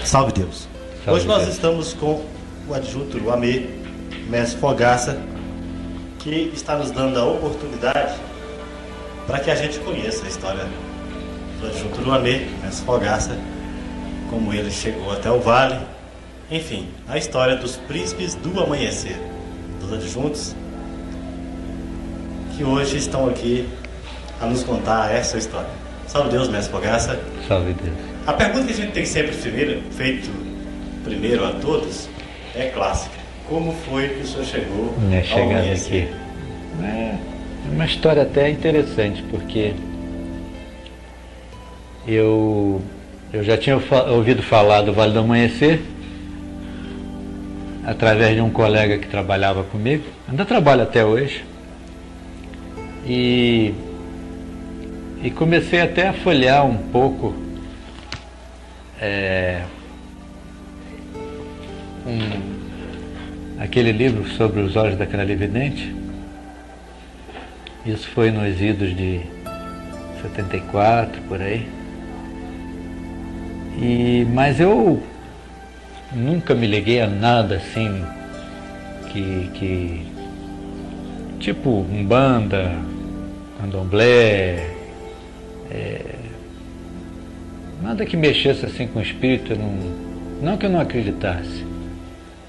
Salve Deus. Salve Hoje nós Deus. estamos com o adjunto Uruamê, mestre Fogaça, que está nos dando a oportunidade para que a gente conheça a história do adjunto Uruamê, mestre Fogaça, como ele chegou até o vale, enfim, a história dos príncipes do amanhecer, dos adjuntos, que hoje estão aqui a nos contar essa história. Salve Deus, mestre Fogaça. Salve Deus. A pergunta que a gente tem sempre feito primeiro a todos é clássica. Como foi que o senhor chegou Minha ao chegada amanhecer? aqui é uma história até interessante, porque eu já tinha ouvido falar do Vale do Amanhecer através de um colega que trabalhava comigo, ainda trabalha até hoje, e comecei até a folhear um pouco aquele livro sobre os olhos da clarividente. Isso foi nos idos de 74, por aí. Mas eu nunca me liguei a nada assim que tipo Umbanda, Candomblé, nada que mexesse assim com o espírito. Não que eu não acreditasse,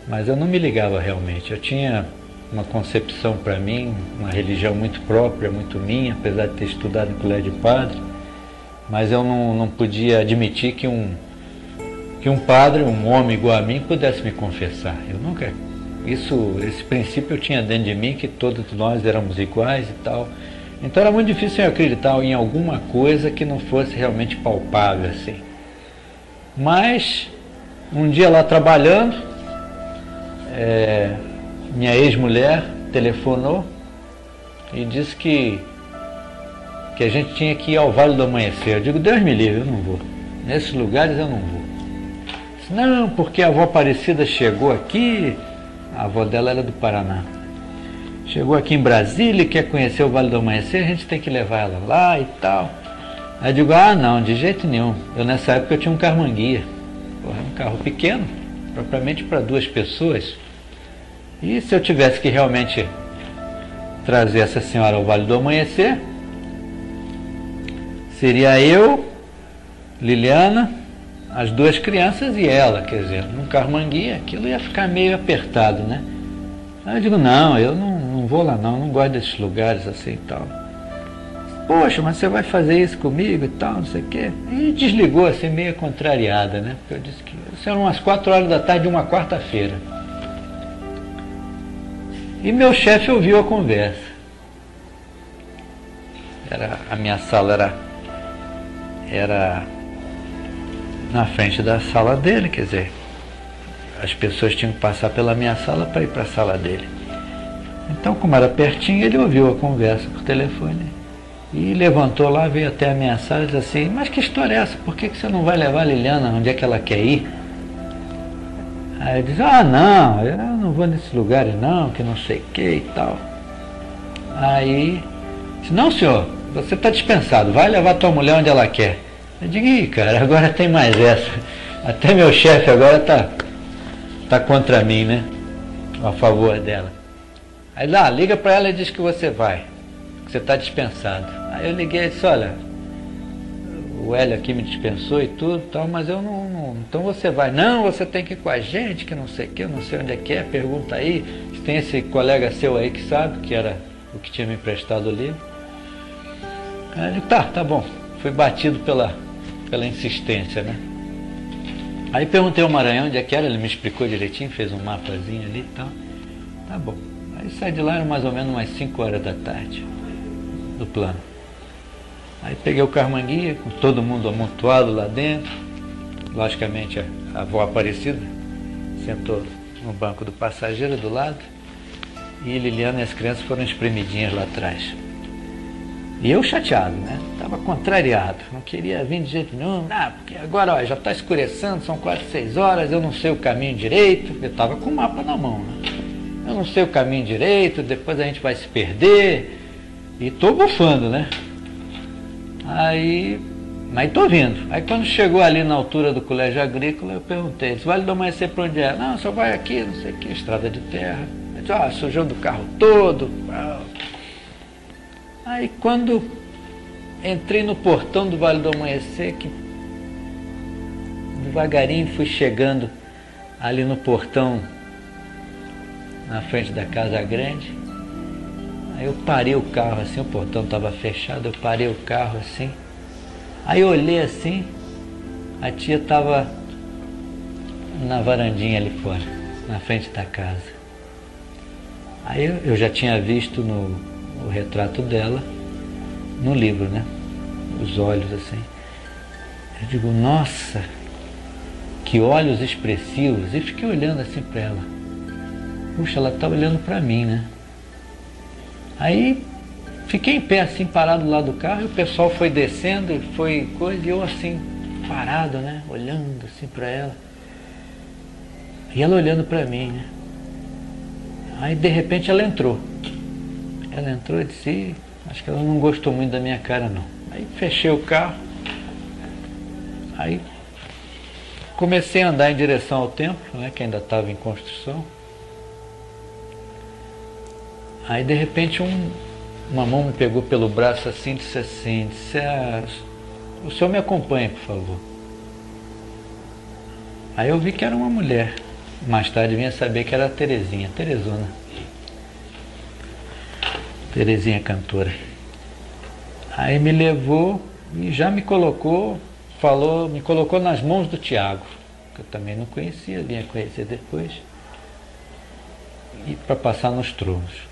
mas eu não me ligava realmente. Eu tinha uma concepção para mim, uma religião muito própria, muito minha, apesar de ter estudado em colégio de padre, mas eu não podia admitir que um padre, um homem igual a mim, pudesse me confessar. Eu nunca... Esse princípio eu tinha dentro de mim, que todos nós éramos iguais e tal. Então era muito difícil eu acreditar em alguma coisa que não fosse realmente palpável assim. Mas um dia lá trabalhando, minha ex-mulher telefonou e disse que a gente tinha que ir ao Vale do Amanhecer. Eu digo, Deus me livre, eu não vou. Nesses lugares eu não vou. Disse, não, porque a avó Aparecida chegou aqui, a avó dela era do Paraná. Chegou aqui em Brasília e quer conhecer o Vale do Amanhecer, a gente tem que levar ela lá e tal. Aí eu digo, não, de jeito nenhum. Nessa época eu tinha um carro-manguia. Um carro pequeno, propriamente para 2 pessoas. E se eu tivesse que realmente trazer essa senhora ao Vale do Amanhecer, seria eu, Liliana, as 2 crianças e ela, quer dizer, num carro-manguia, aquilo ia ficar meio apertado, né? Aí eu digo, não, eu não vou lá não gosto desses lugares assim e tal. Poxa, mas você vai fazer isso comigo e tal, não sei o quê. E desligou assim, meio contrariada, né? Porque eu disse que isso eram umas 4 horas da tarde de uma quarta-feira. E meu chefe ouviu a conversa. A minha sala era na frente da sala dele, quer dizer, as pessoas tinham que passar pela minha sala para ir para a sala dele. Então, como era pertinho, ele ouviu a conversa por telefone e levantou lá, veio até a minha sala e disse assim, mas que história é essa? Por que você não vai levar a Liliana onde é que ela quer ir? Aí eu disse, não, eu não vou nesses lugares não, que não sei o que e tal. Aí, disse, não senhor, você está dispensado, vai levar tua mulher onde ela quer. Eu digo, cara, agora tem mais essa. Até meu chefe agora tá contra mim, né? A favor dela. Aí liga para ela e diz que você vai, que você está dispensado. Aí eu liguei e disse, olha, o Hélio aqui me dispensou e tudo, tal, mas eu não. Então você vai. Não, você tem que ir com a gente, que não sei o que, eu não sei onde é, pergunta aí. Se tem esse colega seu aí que sabe, que era o que tinha me emprestado o livro. Aí ele, tá bom. Fui batido pela insistência, né? Aí perguntei ao Maranhão onde é que era, ele me explicou direitinho, fez um mapazinho ali e tal. Tá bom. Aí saí de lá, era mais ou menos umas 5 horas da tarde do plano. Aí peguei o carro-manguia, com todo mundo amontoado lá dentro. Logicamente a avó Aparecida sentou no banco do passageiro do lado. E Liliana e as crianças foram espremidinhas lá atrás. E eu chateado, né? Estava contrariado, não queria vir de jeito nenhum. Porque agora já está escurecendo, são quase 6 horas, eu não sei o caminho direito. Eu estava com o mapa na mão, né? Eu não sei o caminho direito, depois a gente vai se perder. E estou bufando, né? Aí Mas estou vindo. Aí quando chegou ali na altura do colégio agrícola, eu perguntei, Vale do Amanhecer para onde é? Não, só vai aqui, não sei o que, estrada de terra. Eu disse, sujou do carro todo. Aí quando entrei no portão do Vale do Amanhecer, que devagarinho fui chegando ali no portão, na frente da casa grande. Aí eu parei o carro assim, o portão estava fechado, eu parei o carro assim. Aí eu olhei assim, a tia estava na varandinha ali fora, na frente da casa. Aí eu já tinha visto o retrato dela no livro, né? Os olhos assim. Eu digo, nossa, que olhos expressivos. E fiquei olhando assim para ela. Puxa, ela está olhando para mim, né? Aí fiquei em pé assim, parado do lado do carro, e o pessoal foi descendo, e foi coisa, e eu assim, parado, né? Olhando assim para ela. E ela olhando para mim, né? Aí de repente ela entrou. Ela entrou e disse, acho que ela não gostou muito da minha cara não. Aí fechei o carro. Aí comecei a andar em direção ao templo, né, que ainda estava em construção. Aí de repente uma mão me pegou pelo braço assim e disse assim, o senhor me acompanha, por favor. Aí eu vi que era uma mulher. Mais tarde vinha saber que era a Terezinha, Teresona. Terezinha cantora. Aí me levou e já me colocou, me colocou nas mãos do Tiago, que eu também não conhecia, vinha conhecer depois, e para passar nos tronos.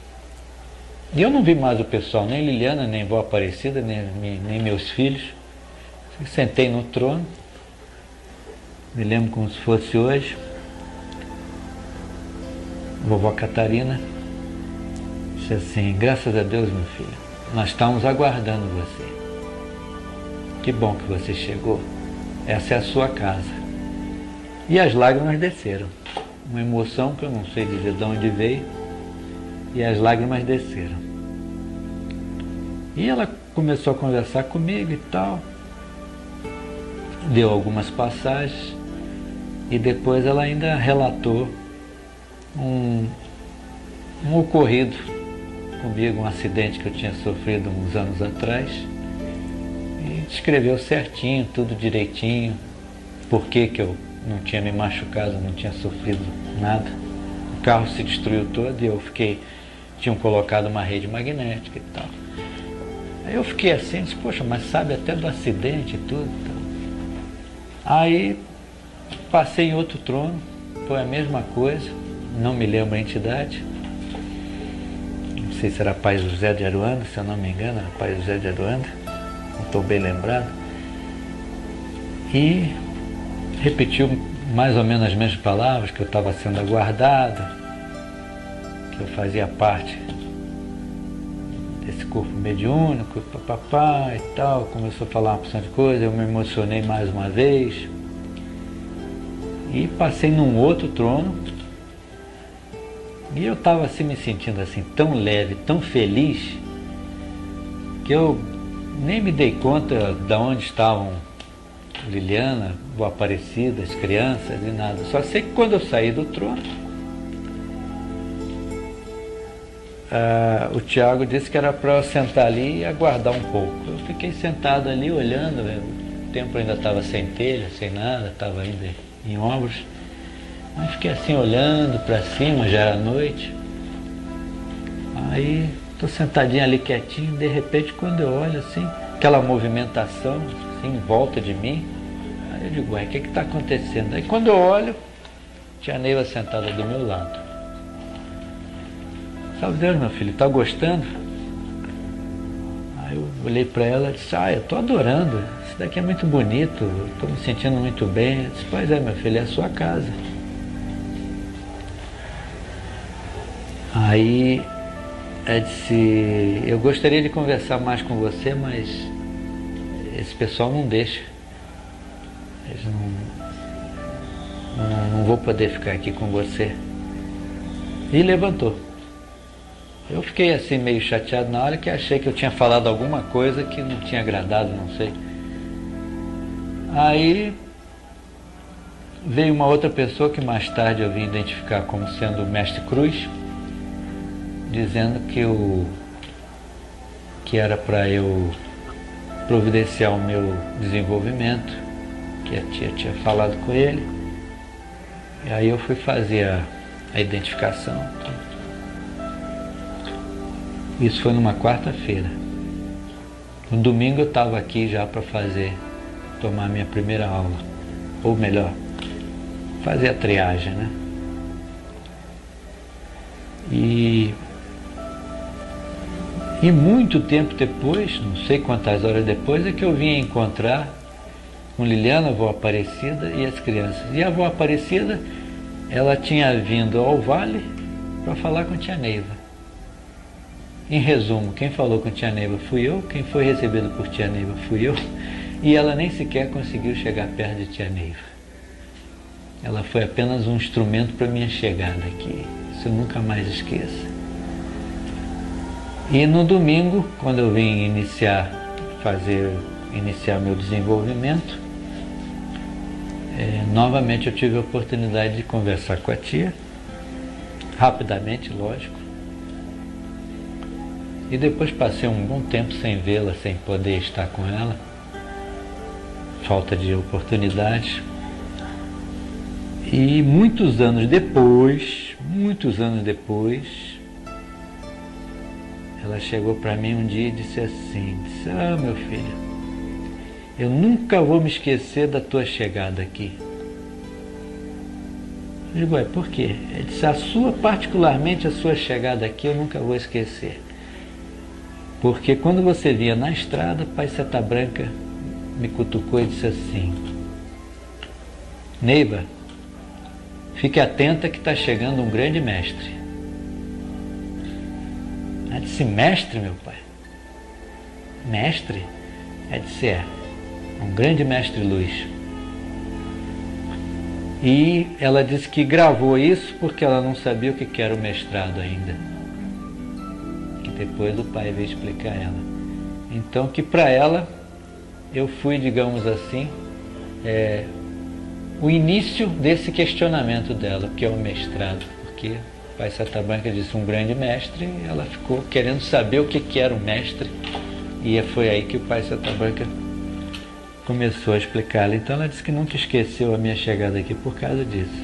E eu não vi mais o pessoal, nem Liliana, nem vó Aparecida, nem meus filhos. Sentei no trono, me lembro como se fosse hoje. Vovó Catarina disse assim, graças a Deus, meu filho, nós estamos aguardando você. Que bom que você chegou. Essa é a sua casa. E as lágrimas desceram. Uma emoção que eu não sei dizer de onde veio. E as lágrimas desceram. E ela começou a conversar comigo e tal. Deu algumas passagens. E depois ela ainda relatou um ocorrido comigo, um acidente que eu tinha sofrido uns anos atrás. E descreveu certinho, tudo direitinho. Por que eu não tinha me machucado, não tinha sofrido nada. O carro se destruiu todo e eu tinham colocado uma rede magnética e tal. Aí eu fiquei assim, disse, poxa, mas sabe até do acidente e tudo. Tal. Aí passei em outro trono, foi a mesma coisa, não me lembro a entidade. Não sei se era Pai José de Aruanda, se eu não me engano, era Pai José de Aruanda, não estou bem lembrado. E repetiu mais ou menos as mesmas palavras, que eu estava sendo aguardado, que eu fazia parte desse corpo mediúnico, papapá e tal. Começou a falar uma porção de coisa, eu me emocionei mais uma vez. E passei num outro trono. E eu estava assim, me sentindo assim, tão leve, tão feliz, que eu nem me dei conta de onde estavam Liliana, o Aparecida, as crianças e nada. Só sei que quando eu saí do trono, o Tiago disse que era para eu sentar ali e aguardar um pouco. Eu fiquei sentado ali olhando, o tempo ainda estava sem telha, sem nada, estava ainda em obras. Mas fiquei assim olhando para cima, já era noite. Aí estou sentadinho ali quietinho, de repente quando eu olho assim, aquela movimentação assim, em volta de mim, aí eu digo, ué, o que está acontecendo? Aí quando eu olho, tinha a Neiva sentada do meu lado. Sabe Deus, meu filho, está gostando? Aí eu olhei para ela e disse, eu estou adorando, isso daqui é muito bonito, estou me sentindo muito bem. Eu disse, pois é, meu filho, é a sua casa. Aí ela disse, eu gostaria de conversar mais com você, mas esse pessoal não deixa. Eles não vou poder ficar aqui com você. E levantou. Eu fiquei assim meio chateado na hora, que achei que eu tinha falado alguma coisa que não tinha agradado, não sei. Aí veio uma outra pessoa que mais tarde eu vim identificar como sendo o Mestre Cruz, dizendo que era para eu providenciar o meu desenvolvimento, que a tia tinha falado com ele. E aí eu fui fazer a identificação. Isso foi numa quarta-feira. No domingo eu estava aqui já para tomar minha primeira aula. Ou melhor, fazer a triagem, né? E muito tempo depois, não sei quantas horas depois, é que eu vim encontrar com Liliana, a avó Aparecida e as crianças. E a avó Aparecida, ela tinha vindo ao vale para falar com a tia Neiva. Em resumo, quem falou com a tia Neiva fui eu, quem foi recebido por tia Neiva fui eu, e ela nem sequer conseguiu chegar perto de tia Neiva. Ela foi apenas um instrumento para minha chegada aqui. Isso eu nunca mais esqueço. E no domingo, quando eu vim iniciar meu desenvolvimento, novamente eu tive a oportunidade de conversar com a tia, rapidamente, lógico. E depois passei um bom tempo sem vê-la, sem poder estar com ela, falta de oportunidade. E muitos anos depois, ela chegou para mim um dia e disse assim, ah, meu filho, eu nunca vou me esquecer da tua chegada aqui. Eu digo, por quê? Ela disse, particularmente a sua chegada aqui eu nunca vou esquecer. Porque quando você vinha na estrada, Pai Seta Branca me cutucou e disse assim, Neiva, fique atenta que está chegando um grande mestre. Ela disse, mestre, meu pai? Mestre? Ela disse, um grande mestre luz. E ela disse que gravou isso porque ela não sabia o que era o mestrado ainda. Que depois o pai veio explicar a ela. Então que para ela, eu fui, digamos assim, o início desse questionamento dela, que é o mestrado. Porque o Pai Seta Branca disse um grande mestre, e ela ficou querendo saber o que era o mestre. E foi aí que o Pai Seta Branca começou a explicar-lhe. Então ela disse que nunca esqueceu a minha chegada aqui por causa disso.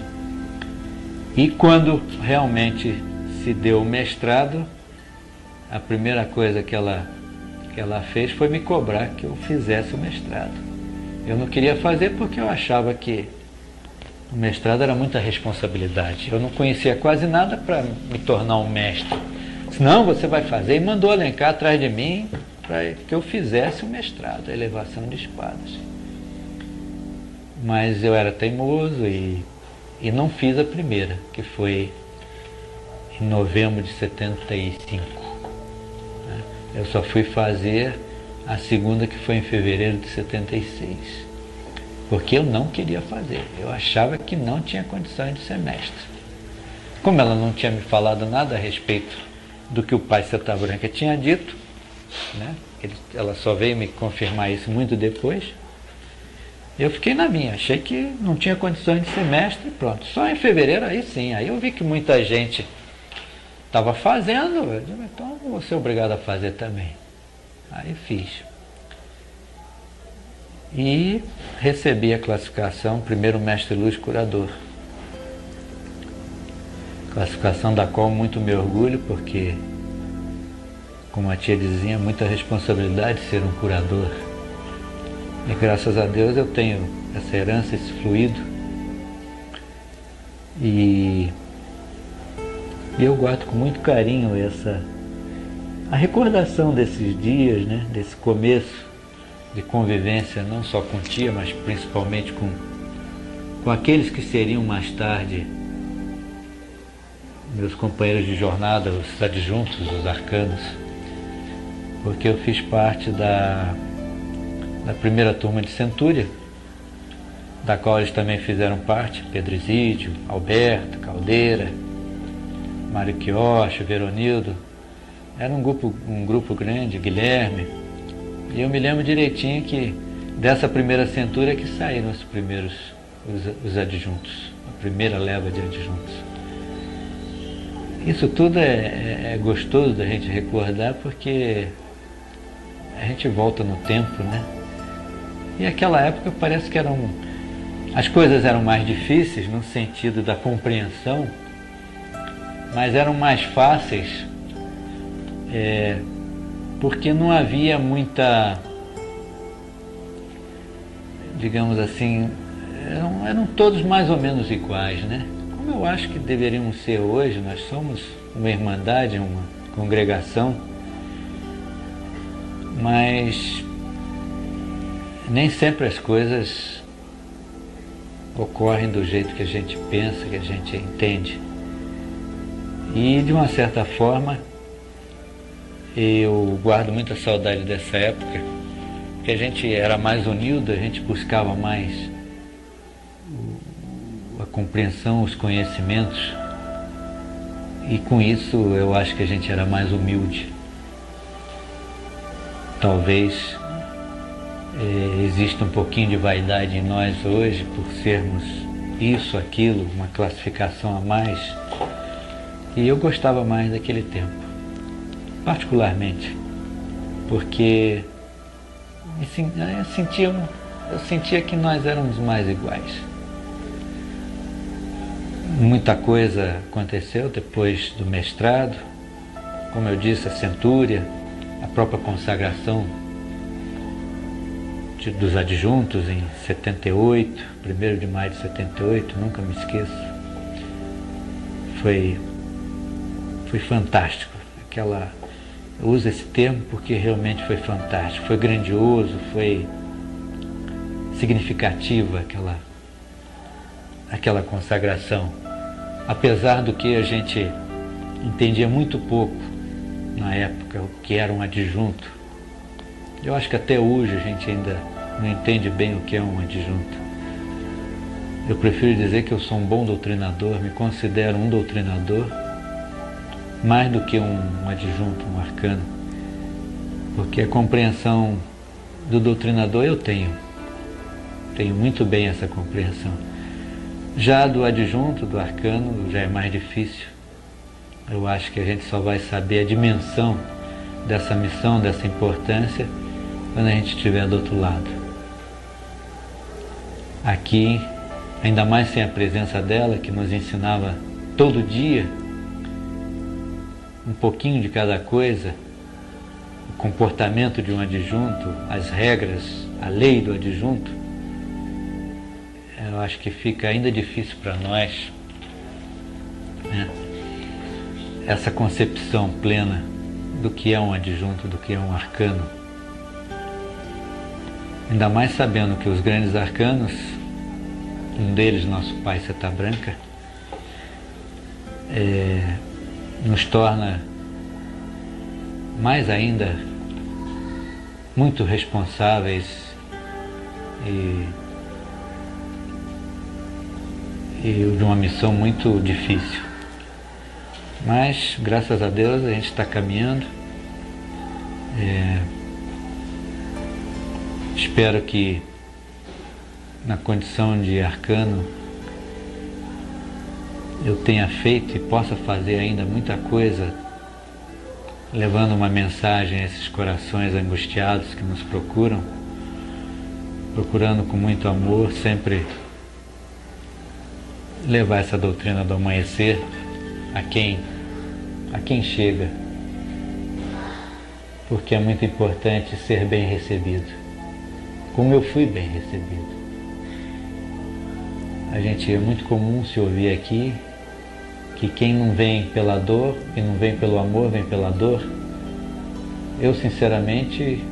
E quando realmente se deu o mestrado, a primeira coisa que ela fez foi me cobrar que eu fizesse o mestrado. Eu não queria fazer porque eu achava que o mestrado era muita responsabilidade. Eu não conhecia quase nada para me tornar um mestre. Disse, não, você vai fazer. E mandou Alencar atrás de mim para que eu fizesse o mestrado, a elevação de espadas. Mas eu era teimoso e não fiz a primeira, que foi em novembro de 75. Eu só fui fazer a segunda, que foi em fevereiro de 76. Porque eu não queria fazer. Eu achava que não tinha condições de ser mestre. Como ela não tinha me falado nada a respeito do que o Pai Seta Branca tinha dito, né? Ela só veio me confirmar isso muito depois. Eu fiquei na minha, achei que não tinha condições de ser mestre, pronto. Só em fevereiro, aí sim, aí eu vi que muita gente estava fazendo, eu disse, então eu vou ser obrigado a fazer também. Aí fiz. E recebi a classificação primeiro mestre luz curador. Classificação da qual muito me orgulho, porque, como a tia dizia, muita responsabilidade ser um curador. E graças a Deus eu tenho essa herança, esse fluido. E eu guardo com muito carinho a recordação desses dias, né, desse começo de convivência, não só com tia, mas principalmente com aqueles que seriam mais tarde meus companheiros de jornada, os adjuntos, os arcanos, porque eu fiz parte da primeira turma de Centúria, da qual eles também fizeram parte, Pedro Isídio, Alberto, Caldeira, Mário Quioche, Veronildo. Era um grupo grande, Guilherme. E eu me lembro direitinho que Dessa primeira centúria que saíram os adjuntos, a primeira leva de adjuntos. Isso tudo é gostoso da gente recordar, porque a gente volta no tempo, né? E aquela época parece que as coisas eram mais difíceis no sentido da compreensão, mas eram mais fáceis, porque não havia muita, digamos assim, eram todos mais ou menos iguais, né? Como eu acho que deveríamos ser hoje. Nós somos uma irmandade, uma congregação, mas nem sempre as coisas ocorrem do jeito que a gente pensa, que a gente entende. E de uma certa forma eu guardo muita saudade dessa época, porque a gente era mais unido, a gente buscava mais a compreensão, os conhecimentos, e com isso eu acho que a gente era mais humilde. Talvez exista um pouquinho de vaidade em nós hoje por sermos isso, aquilo, uma classificação a mais, e eu gostava mais daquele tempo, particularmente, porque eu sentia que nós éramos mais iguais. Muita coisa aconteceu depois do mestrado, como eu disse, a centúria, a própria consagração dos adjuntos em 78, 1º de maio de 78, nunca me esqueço. Foi fantástico. Eu uso esse termo porque realmente foi fantástico, foi grandioso, foi significativa aquela consagração. Apesar do que a gente entendia muito pouco na época o que era um adjunto. Eu acho que até hoje a gente ainda não entende bem o que é um adjunto. Eu prefiro dizer que eu sou um bom doutrinador, me considero um doutrinador, mais do que um adjunto, um arcano, porque a compreensão do doutrinador eu tenho muito bem essa compreensão. Já do adjunto, do arcano, já é mais difícil. Eu acho que a gente só vai saber a dimensão dessa missão, dessa importância, quando a gente estiver do outro lado. Aqui, ainda mais sem a presença dela, que nos ensinava todo dia um pouquinho de cada coisa, o comportamento de um adjunto, as regras, a lei do adjunto, eu acho que fica ainda difícil para nós, né? Essa concepção plena do que é um adjunto, do que é um arcano. Ainda mais sabendo que os grandes arcanos, um deles, nosso Pai Seta Branca, nos torna mais ainda muito responsáveis e de uma missão muito difícil. Mas, graças a Deus, a gente está caminhando. Espero que, na condição de arcano, eu tenha feito e possa fazer ainda muita coisa, levando uma mensagem a esses corações angustiados que nos procurando com muito amor, sempre levar essa doutrina do amanhecer a quem chega, porque é muito importante ser bem recebido, como eu fui bem recebido. É muito comum se ouvir aqui que quem não vem pela dor e não vem pelo amor, vem pela dor. Eu, sinceramente,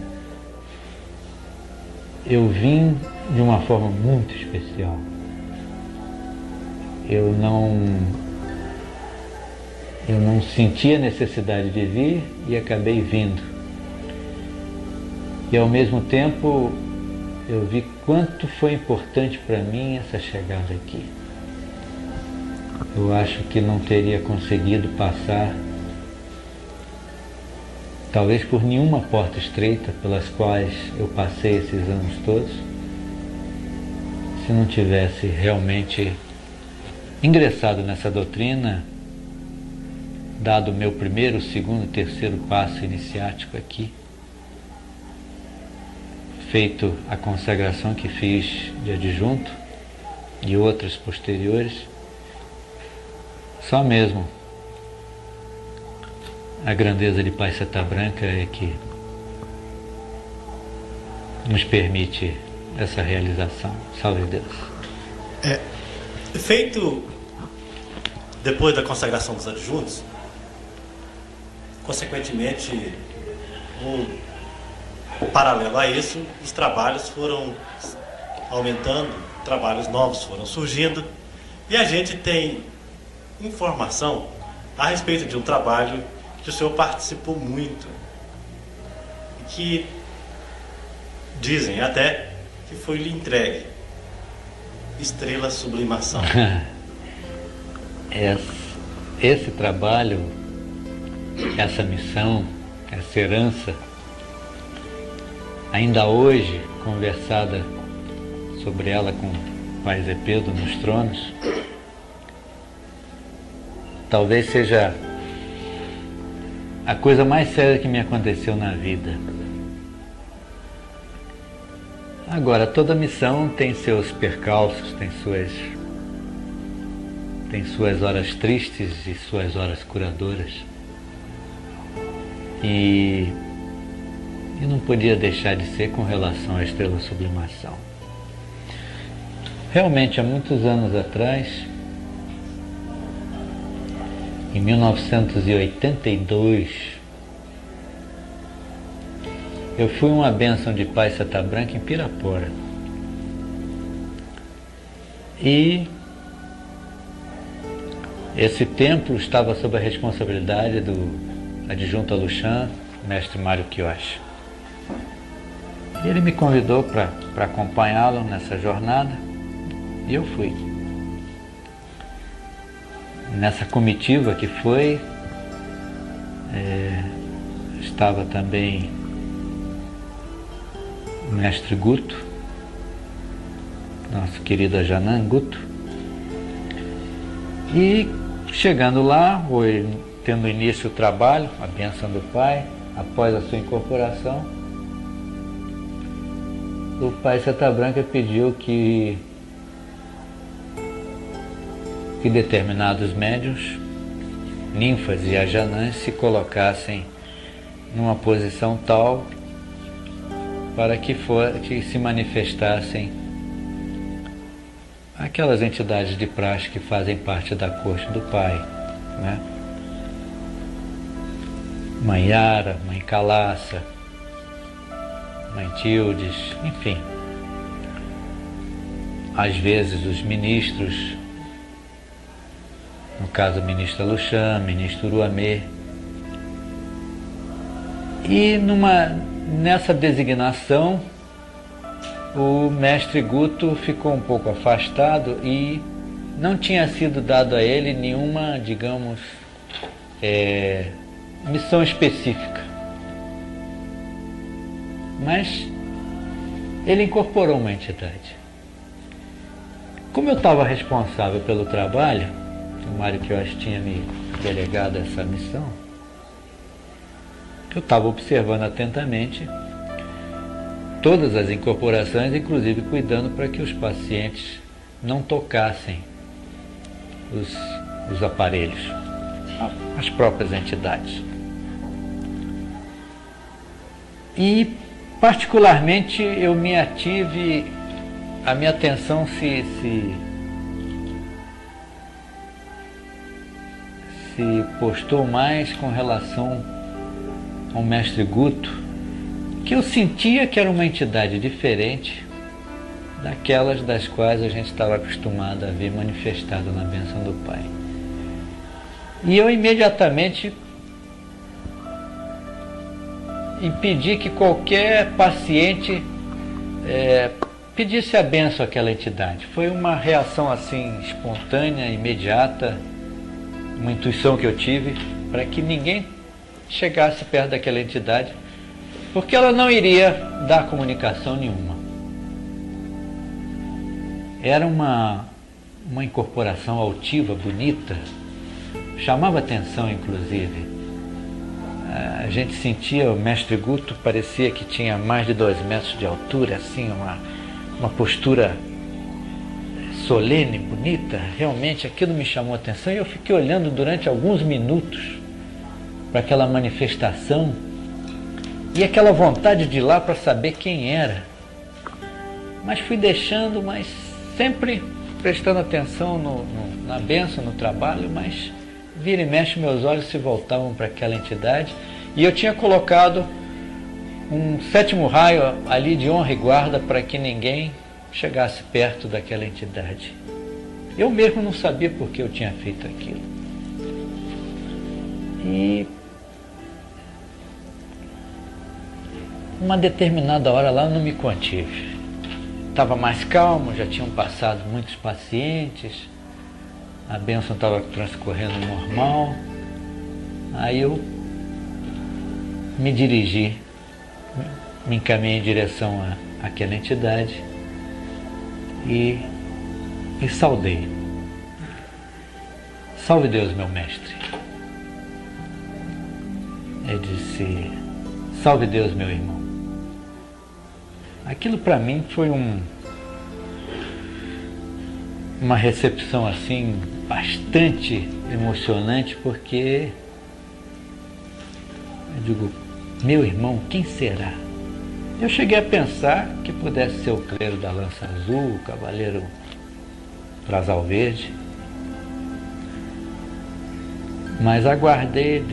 eu vim de uma forma muito especial. Eu não sentia necessidade de vir e acabei vindo. E ao mesmo tempo eu vi quanto foi importante para mim essa chegada aqui. Eu acho que não teria conseguido passar talvez por nenhuma porta estreita pelas quais eu passei esses anos todos, se não tivesse realmente ingressado nessa doutrina, dado o meu primeiro, segundo, terceiro passo iniciático aqui, feito a consagração que fiz de adjunto e outras posteriores, só mesmo a grandeza de Pai Seta Branca é que nos permite essa realização. Salve Deus. Feito depois da consagração dos adjuntos, consequentemente, paralelo a isso, os trabalhos foram aumentando, trabalhos novos foram surgindo, e a gente tem informação a respeito de um trabalho que o senhor participou muito, e que dizem até que foi-lhe entregue, Estrela Sublimação. Esse trabalho, essa missão, essa herança, ainda hoje conversada sobre ela com o Pai Zé Pedro nos tronos, talvez seja a coisa mais séria que me aconteceu na vida. Agora, toda missão tem seus percalços, tem suas horas tristes e suas horas curadoras. E não podia deixar de ser com relação à Estrela Sublimação. Realmente, há muitos anos atrás, em 1982, eu fui uma bênção de Pai Seta Branca em Pirapora. E esse templo estava sob a responsabilidade do adjunto Aluxan, mestre Mário Quioche. Ele me convidou para acompanhá-lo nessa jornada e eu fui. Nessa comitiva que foi, estava também o mestre Guto, nosso querido Ajanã Guto, e chegando lá, tendo início o trabalho, a bênção do Pai, após a sua incorporação, o Pai Seta Branca pediu que determinados médiuns, ninfas e ajanãs, se colocassem numa posição tal para que se manifestassem aquelas entidades de praxe que fazem parte da corte do Pai, né? Mãe Yara, Mãe Calaça, Mãe Tildes, enfim. Às vezes os ministros, no caso o ministro Aluxan, ministro Uruamê. E nessa designação, o mestre Guto ficou um pouco afastado e não tinha sido dado a ele nenhuma, digamos, missão específica. Mas ele incorporou uma entidade. Como eu estava responsável pelo trabalho, o Mário Quioche tinha me delegado essa missão, eu estava observando atentamente todas as incorporações, inclusive cuidando para que os pacientes não tocassem os aparelhos, as próprias entidades. E, particularmente, eu me ative, a minha atenção se postou mais com relação ao mestre Guto, que eu sentia que era uma entidade diferente daquelas das quais a gente estava acostumado a ver manifestado na bênção do Pai. E eu imediatamente impedi que qualquer paciente pedisse a bênção àquela entidade. Foi uma reação assim espontânea, imediata, uma intuição que eu tive para que ninguém chegasse perto daquela entidade, porque ela não iria dar comunicação nenhuma. Era uma incorporação altiva, bonita, chamava atenção inclusive. A gente sentia, o mestre Guto parecia que tinha mais de 2 metros de altura, assim, uma postura solene, bonita. Realmente aquilo me chamou a atenção e eu fiquei olhando durante alguns minutos para aquela manifestação e aquela vontade de ir lá para saber quem era. Mas fui deixando, mas sempre prestando atenção na bênção, no trabalho, mas vira e mexe meus olhos se voltavam para aquela entidade e eu tinha colocado um 7º raio ali de honra e guarda para que ninguém chegasse perto daquela entidade. Eu mesmo não sabia por que eu tinha feito aquilo. E uma determinada hora lá eu não me contive. Estava mais calmo, já tinham passado muitos pacientes, a bênção estava transcorrendo normal. Aí eu me dirigi, me encaminhei em direção àquela entidade e saudei. Salve Deus, meu mestre. Eu disse, salve Deus, meu irmão. Aquilo para mim foi uma recepção assim bastante emocionante, porque eu digo, meu irmão, quem será? Eu cheguei a pensar que pudesse ser o clero da Lança Azul, o cavaleiro Brasal Verde, mas aguardei,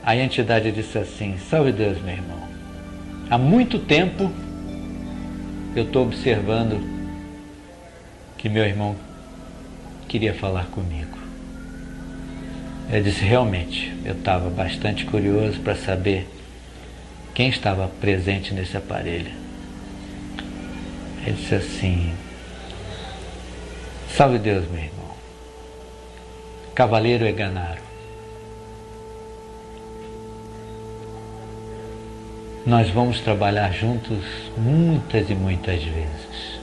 a entidade disse assim, salve Deus, meu irmão, há muito tempo eu estou observando que meu irmão queria falar comigo. Eu disse, realmente, eu estava bastante curioso para saber quem estava presente nesse aparelho. Ele disse assim, salve Deus, meu irmão, Cavaleiro Eganaro, nós vamos trabalhar juntos muitas e muitas vezes.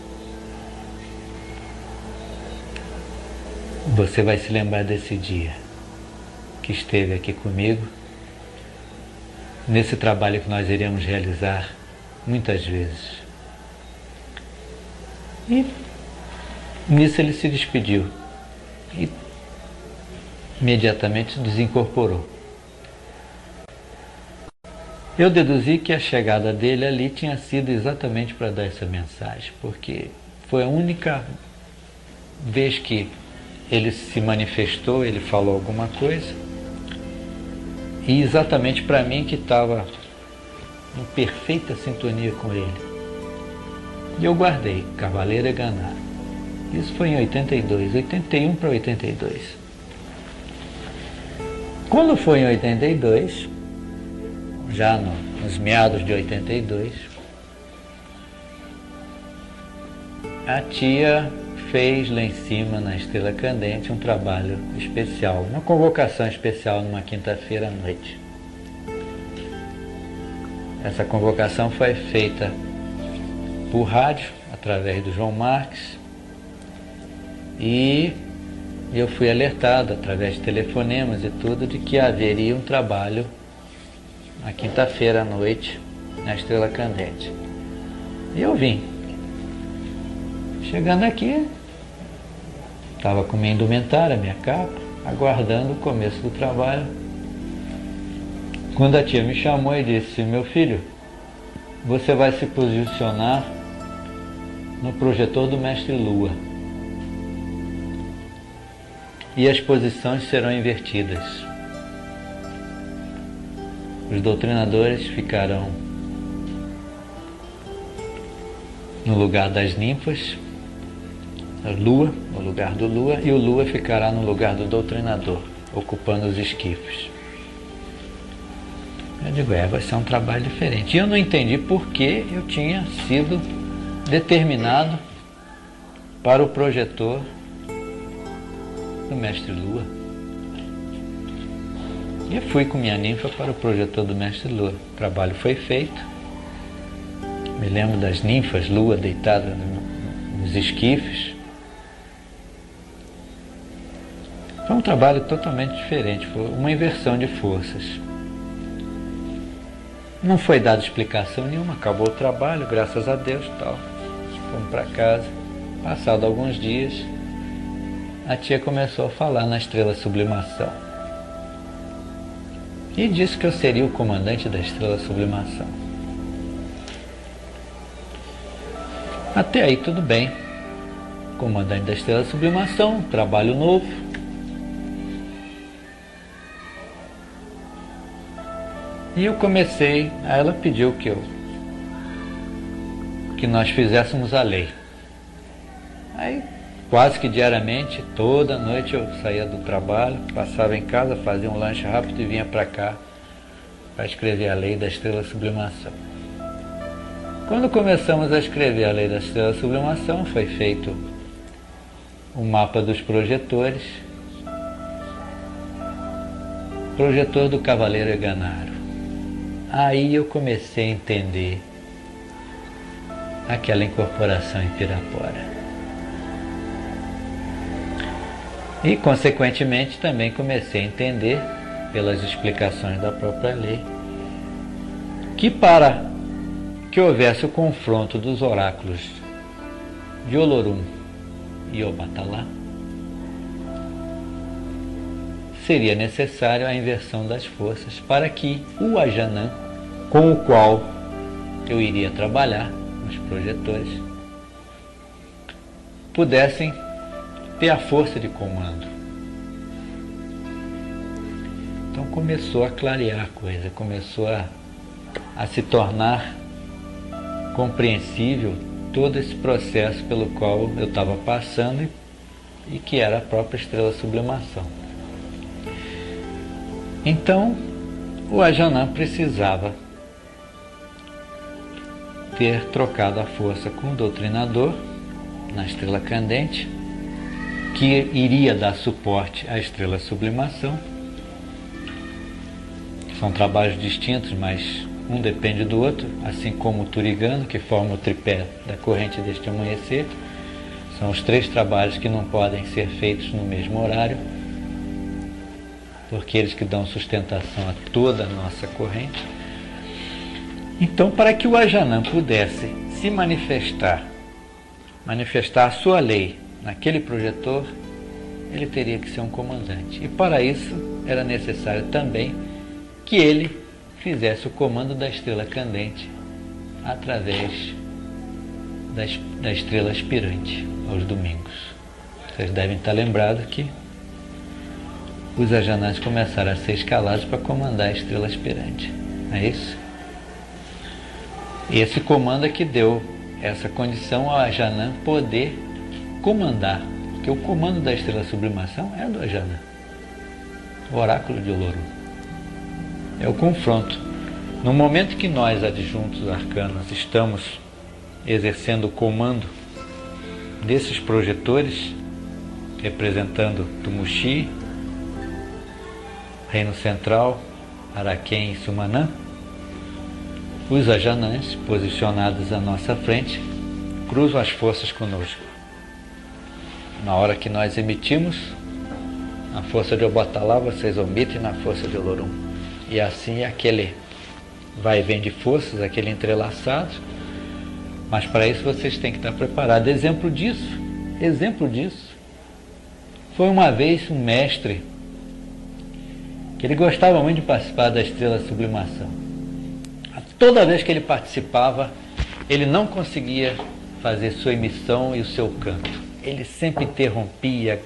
Você vai se lembrar desse dia que esteve aqui comigo, nesse trabalho que nós iremos realizar muitas vezes. E nisso ele se despediu e imediatamente desincorporou. Eu deduzi que a chegada dele ali tinha sido exatamente para dar essa mensagem, porque foi a única vez que ele se manifestou, ele falou alguma coisa, e exatamente para mim que estava em perfeita sintonia com ele. E eu guardei, Cavaleiro Eganaro. Isso foi em 82, 81 para 82. Quando foi em 82, já nos meados de 82, a tia fez lá em cima, na Estrela Candente, um trabalho especial, uma convocação especial numa quinta-feira à noite. Essa convocação foi feita por rádio, através do João Marques, e eu fui alertado, através de telefonemas e tudo, de que haveria um trabalho na quinta-feira à noite, na Estrela Candente. E eu vim. Chegando aqui, estava com minha indumentária, minha capa, aguardando o começo do trabalho. Quando a tia me chamou e disse, meu filho, você vai se posicionar no projetor do Mestre Lua. E as posições serão invertidas. Os doutrinadores ficarão no lugar das ninfas, a Lua, no lugar do Lua, e o Lua ficará no lugar do doutrinador, ocupando os esquifes. Eu digo, vai ser um trabalho diferente. E eu não entendi por que eu tinha sido determinado para o projetor do Mestre Lua. E fui com minha ninfa para o projetor do Mestre Lua. O trabalho foi feito. Me lembro das ninfas Lua deitadas nos esquifes. Foi um trabalho totalmente diferente, foi uma inversão de forças. Não foi dada explicação nenhuma, acabou o trabalho, graças a Deus, tal. Fomos para casa. Passado alguns dias, a tia começou a falar na Estrela Sublimação. E disse que eu seria o comandante da Estrela Sublimação. Até aí tudo bem. Comandante da Estrela Sublimação, trabalho novo. E eu comecei, aí ela pediu que nós fizéssemos a lei. Aí, quase que diariamente, toda noite eu saía do trabalho, passava em casa, fazia um lanche rápido e vinha para cá para escrever a lei da Estrela Sublimação. Quando começamos a escrever a lei da Estrela Sublimação, foi feito o mapa dos projetores, projetor do Cavaleiro Eganaro. Aí eu comecei a entender aquela incorporação em Pirapora. E, consequentemente, também comecei a entender, pelas explicações da própria lei, que para que houvesse o confronto dos oráculos de Olorum e Obatalá, seria necessário a inversão das forças para que o Ajanã, com o qual eu iria trabalhar, os projetores, pudessem ter a força de comando. Então começou a clarear a coisa, começou a se tornar compreensível todo esse processo pelo qual eu estava passando e que era a própria Estrela Sublimação. Então, o Ajanã precisava ter trocado a força com o doutrinador na Estrela Candente, que iria dar suporte à Estrela Sublimação. São trabalhos distintos, mas um depende do outro, assim como o Turigano, que forma o tripé da corrente deste amanhecer. São os 3 trabalhos que não podem ser feitos no mesmo horário, porque eles que dão sustentação a toda a nossa corrente. Então, para que o Ajanã pudesse se manifestar a sua lei naquele projetor, ele teria que ser um comandante. E para isso era necessário também que ele fizesse o comando da Estrela Candente através da Estrela Aspirante aos domingos. Vocês devem estar lembrados que os Ajanãs começaram a ser escalados para comandar a Estrela Aspirante. É isso? E esse comando é que deu essa condição ao Ajanã poder comandar, porque o comando da Estrela Sublimação é do Ajanã, o oráculo de Olorum. É o confronto. No momento que nós, adjuntos arcanos, estamos exercendo o comando desses projetores, representando Tumuxi, Reino Central, Araquém e Sumanã, os Ajanãs, posicionados à nossa frente, cruzam as forças conosco. Na hora que nós emitimos, a força de Obatalá, vocês omitem na força de Olorum. E assim aquele vai e vem de forças, aquele entrelaçado. Mas para isso vocês têm que estar preparados. Exemplo disso, foi uma vez um mestre que ele gostava muito de participar da Estrela Sublimação. Toda vez que ele participava, ele não conseguia fazer sua emissão e o seu canto. Ele sempre interrompia,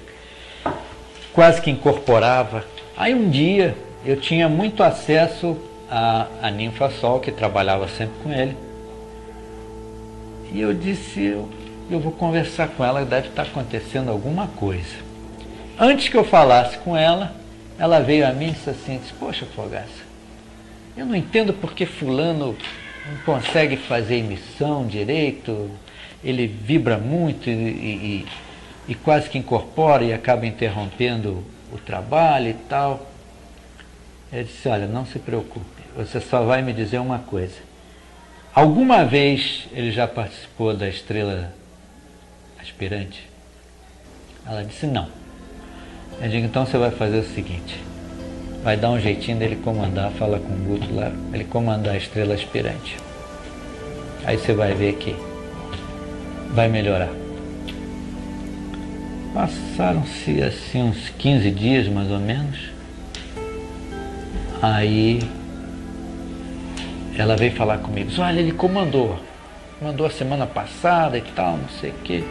quase que incorporava. Aí um dia eu tinha muito acesso à ninfa Sol, que trabalhava sempre com ele. E eu disse, eu vou conversar com ela, deve estar acontecendo alguma coisa. Antes que eu falasse com ela, ela veio a mim e disse assim, poxa, Fogaça, eu não entendo porque fulano não consegue fazer emissão direito, ele vibra muito e quase que incorpora e acaba interrompendo o trabalho e tal. Ele disse, olha, não se preocupe, você só vai me dizer uma coisa. Alguma vez ele já participou da estrela aspirante? Ela disse, não. Eu digo, então você vai fazer o seguinte, vai dar um jeitinho dele comandar, fala com o Guto lá, ele comandar a estrela aspirante. Aí você vai ver que vai melhorar. Passaram-se assim uns 15 dias mais ou menos. Aí ela veio falar comigo, olha, ele mandou a semana passada e tal, não sei o quê.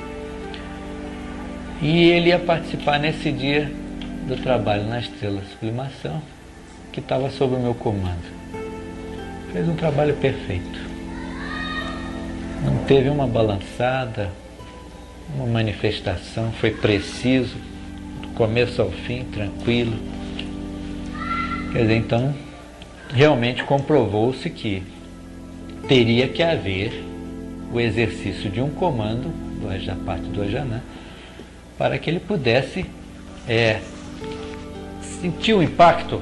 E ele ia participar nesse dia do trabalho na Estrela Sublimação, que estava sob o meu comando. Fez um trabalho perfeito. Não teve uma balançada, uma manifestação, foi preciso, do começo ao fim, tranquilo. Quer dizer, então, realmente comprovou-se que teria que haver o exercício de um comando da parte do Ajanã para que ele pudesse sentir o impacto,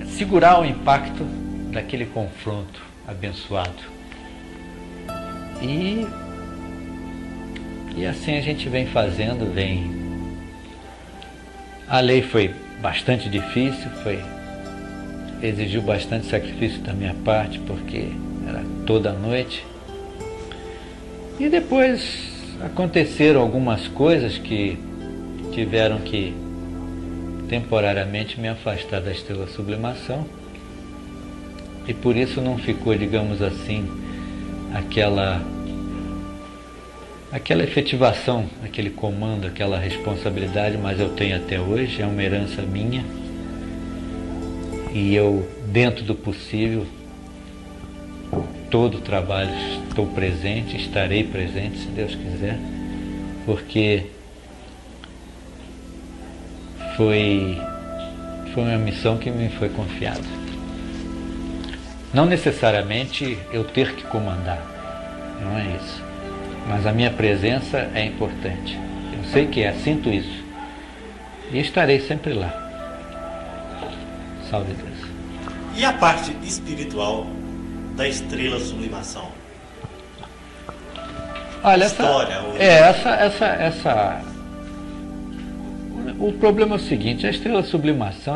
segurar o impacto daquele confronto abençoado. E assim a gente vem fazendo, A lei foi bastante difícil, exigiu bastante sacrifício da minha parte, porque era toda noite. E depois aconteceram algumas coisas que tiveram que temporariamente me afastar da Estrela Sublimação, e por isso não ficou, digamos assim, aquela efetivação, aquele comando, aquela responsabilidade, mas eu tenho até hoje, é uma herança minha, e eu, dentro do possível, todo o trabalho estou presente, estarei presente, se Deus quiser, porque foi uma missão que me foi confiada. Não necessariamente eu ter que comandar, não é isso. Mas a minha presença é importante. Eu sei que sinto isso. E estarei sempre lá. Salve Deus. E a parte espiritual da Estrela Sublimação? Olha, história, o problema é o seguinte, a Estrela Sublimação,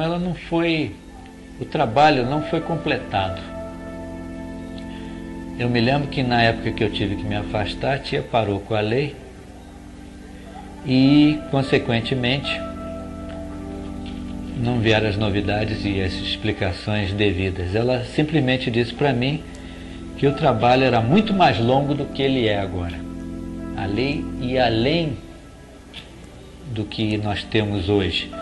o trabalho não foi completado. Eu me lembro que na época que eu tive que me afastar, a tia parou com a lei e, consequentemente, não vieram as novidades e as explicações devidas. Ela simplesmente disse para mim que o trabalho era muito mais longo do que ele é agora. A lei ia além do que nós temos hoje.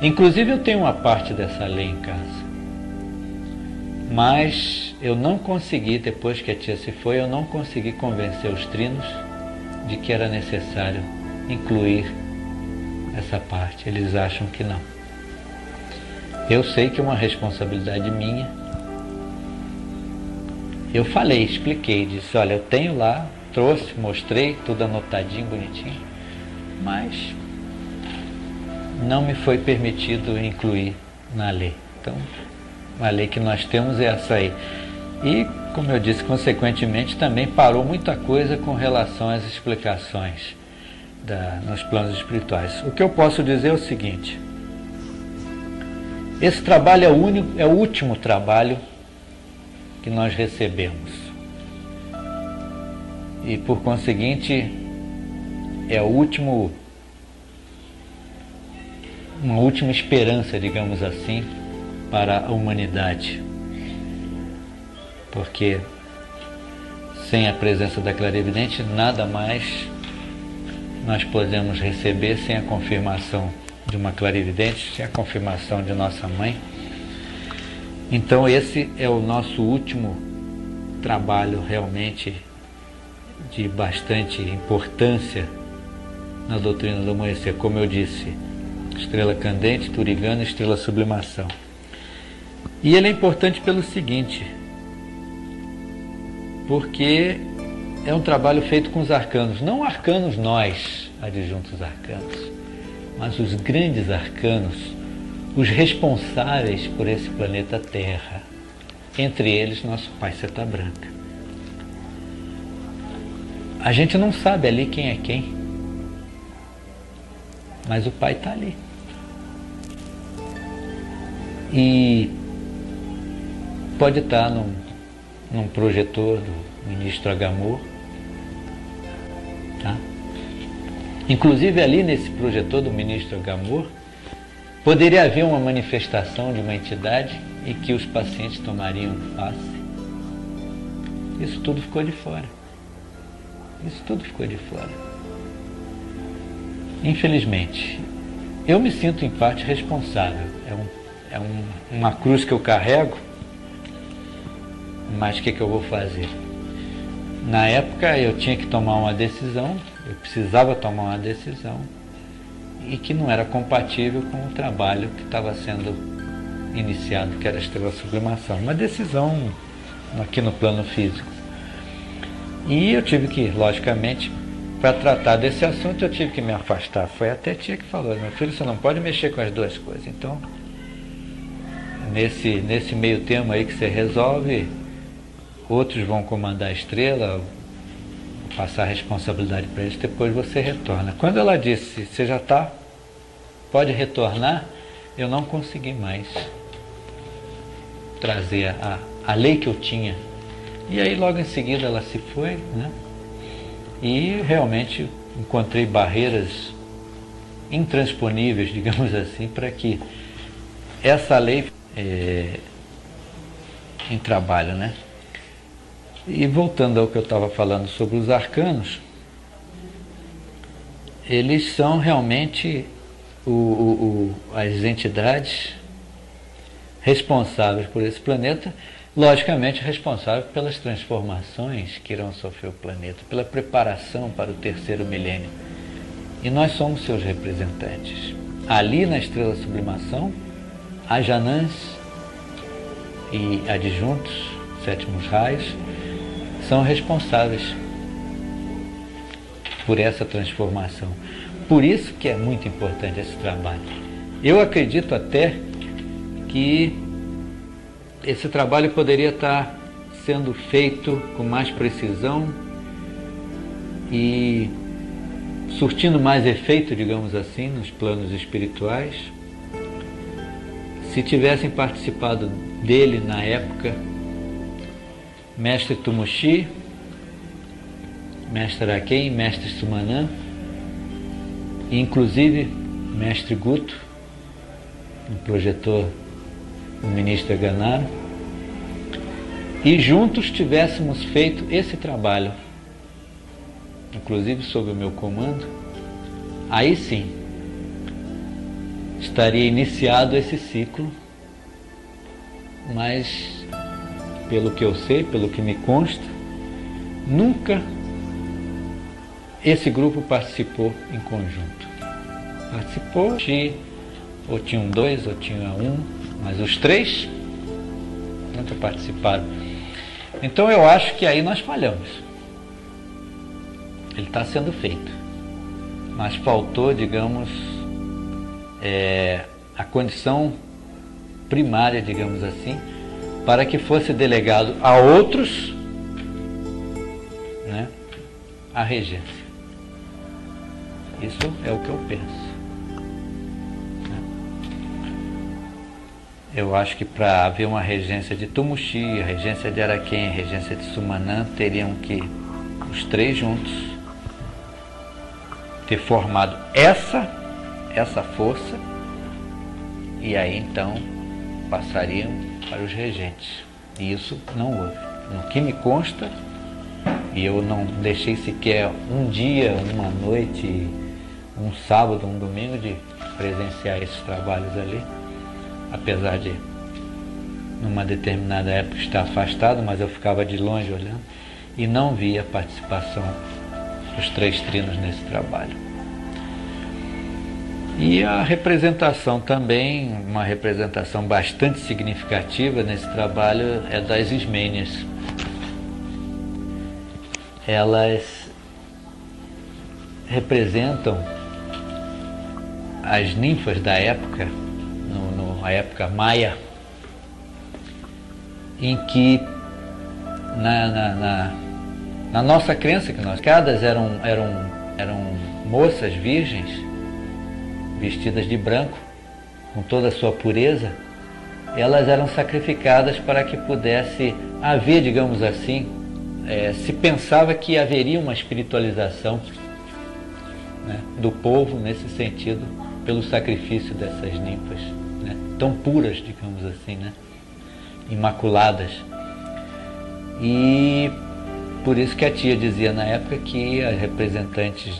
Inclusive eu tenho uma parte dessa lei em casa. Mas eu não consegui, depois que a tia se foi, eu não consegui convencer os trinos de que era necessário incluir essa parte. Eles acham que não. Eu sei que é uma responsabilidade minha. Eu falei, expliquei, disse, olha, eu tenho lá, trouxe, mostrei, tudo anotadinho, bonitinho, mas não me foi permitido incluir na lei. Então, a lei que nós temos é essa aí. E, como eu disse, consequentemente também parou muita coisa com relação às explicações nos planos espirituais. O que eu posso dizer é o seguinte: esse trabalho é o último trabalho que nós recebemos. E, por conseguinte, é uma última esperança, digamos assim, para a humanidade. Porque sem a presença da clarividente, nada mais nós podemos receber sem a confirmação de uma clarividente, sem a confirmação de nossa mãe. Então esse é o nosso último trabalho realmente de bastante importância na doutrina do amanhecer. Como eu disse, estrela candente, turigana, estrela sublimação. E ele é importante pelo seguinte, porque é um trabalho feito com os arcanos, não arcanos nós, adjuntos arcanos, mas os grandes arcanos, os responsáveis por esse planeta Terra, entre eles nosso Pai Seta Branca. A gente não sabe ali quem é quem, mas o Pai está ali. E pode estar num projetor do ministro Agamor, tá? Inclusive ali nesse projetor do ministro Agamor poderia haver uma manifestação de uma entidade e que os pacientes tomariam face. Isso tudo ficou de fora. Isso tudo ficou de fora. Infelizmente, eu me sinto em parte responsável. É uma cruz que eu carrego, mas o que eu vou fazer? Na época eu tinha que tomar uma decisão, eu precisava tomar uma decisão, e que não era compatível com o trabalho que estava sendo iniciado, que era a estrela sublimação. Uma decisão aqui no plano físico. E eu tive que, logicamente, para tratar desse assunto, eu tive que me afastar. Foi até a tia que falou: meu filho, você não pode mexer com as duas coisas. Então, nesse meio termo aí que você resolve, outros vão comandar a estrela, passar a responsabilidade para eles, depois você retorna. Quando ela disse: você já está, pode retornar, eu não consegui mais trazer a lei que eu tinha. E aí logo em seguida ela se foi, né? E realmente encontrei barreiras intransponíveis, digamos assim, para que essa lei em trabalho, né? E voltando ao que eu estava falando sobre os arcanos, eles são realmente as entidades responsáveis por esse planeta, logicamente responsáveis pelas transformações que irão sofrer o planeta, pela preparação para o terceiro milênio. E nós somos seus representantes. Ali na estrela sublimação, a Janãs e adjuntos, sétimos raios, são responsáveis por essa transformação. Por isso que é muito importante esse trabalho. Eu acredito até que esse trabalho poderia estar sendo feito com mais precisão e surtindo mais efeito, digamos assim, nos planos espirituais, se tivessem participado dele na época Mestre Tumushi, Mestre Aken, Mestre Sumanã, e inclusive Mestre Guto, um projetor do ministro Eganaro, e juntos tivéssemos feito esse trabalho, inclusive sob o meu comando, aí sim estaria iniciado esse ciclo, mas pelo que eu sei, pelo que me consta, nunca esse grupo participou em conjunto. Participou, ou tinham dois, ou tinha um, mas os três nunca participaram. Então eu acho que aí nós falhamos. Ele está sendo feito, mas faltou, digamos, a condição primária, digamos assim, para que fosse delegado a outros, né, a regência. Isso é o que eu penso. Eu acho que para haver uma regência de Tumushi, a regência de Araken, a regência de Sumanã, teriam que os três juntos ter formado essa força, e aí então passariam para os regentes. E isso não houve. No que me consta, e eu não deixei sequer um dia, uma noite, um sábado, um domingo de presenciar esses trabalhos ali, apesar de numa determinada época estar afastado, mas eu ficava de longe olhando e não via a participação dos três trinos nesse trabalho. E a representação também, uma representação bastante significativa nesse trabalho, é das Ismênias. Elas representam as ninfas da época a época maia, em que na nossa crença que nós cadas eram moças virgens vestidas de branco, com toda a sua pureza, elas eram sacrificadas para que pudesse haver, digamos assim, se pensava que haveria uma espiritualização, né, do povo nesse sentido, pelo sacrifício dessas ninfas, né, tão puras, digamos assim, né, imaculadas. E por isso que a tia dizia na época que as representantes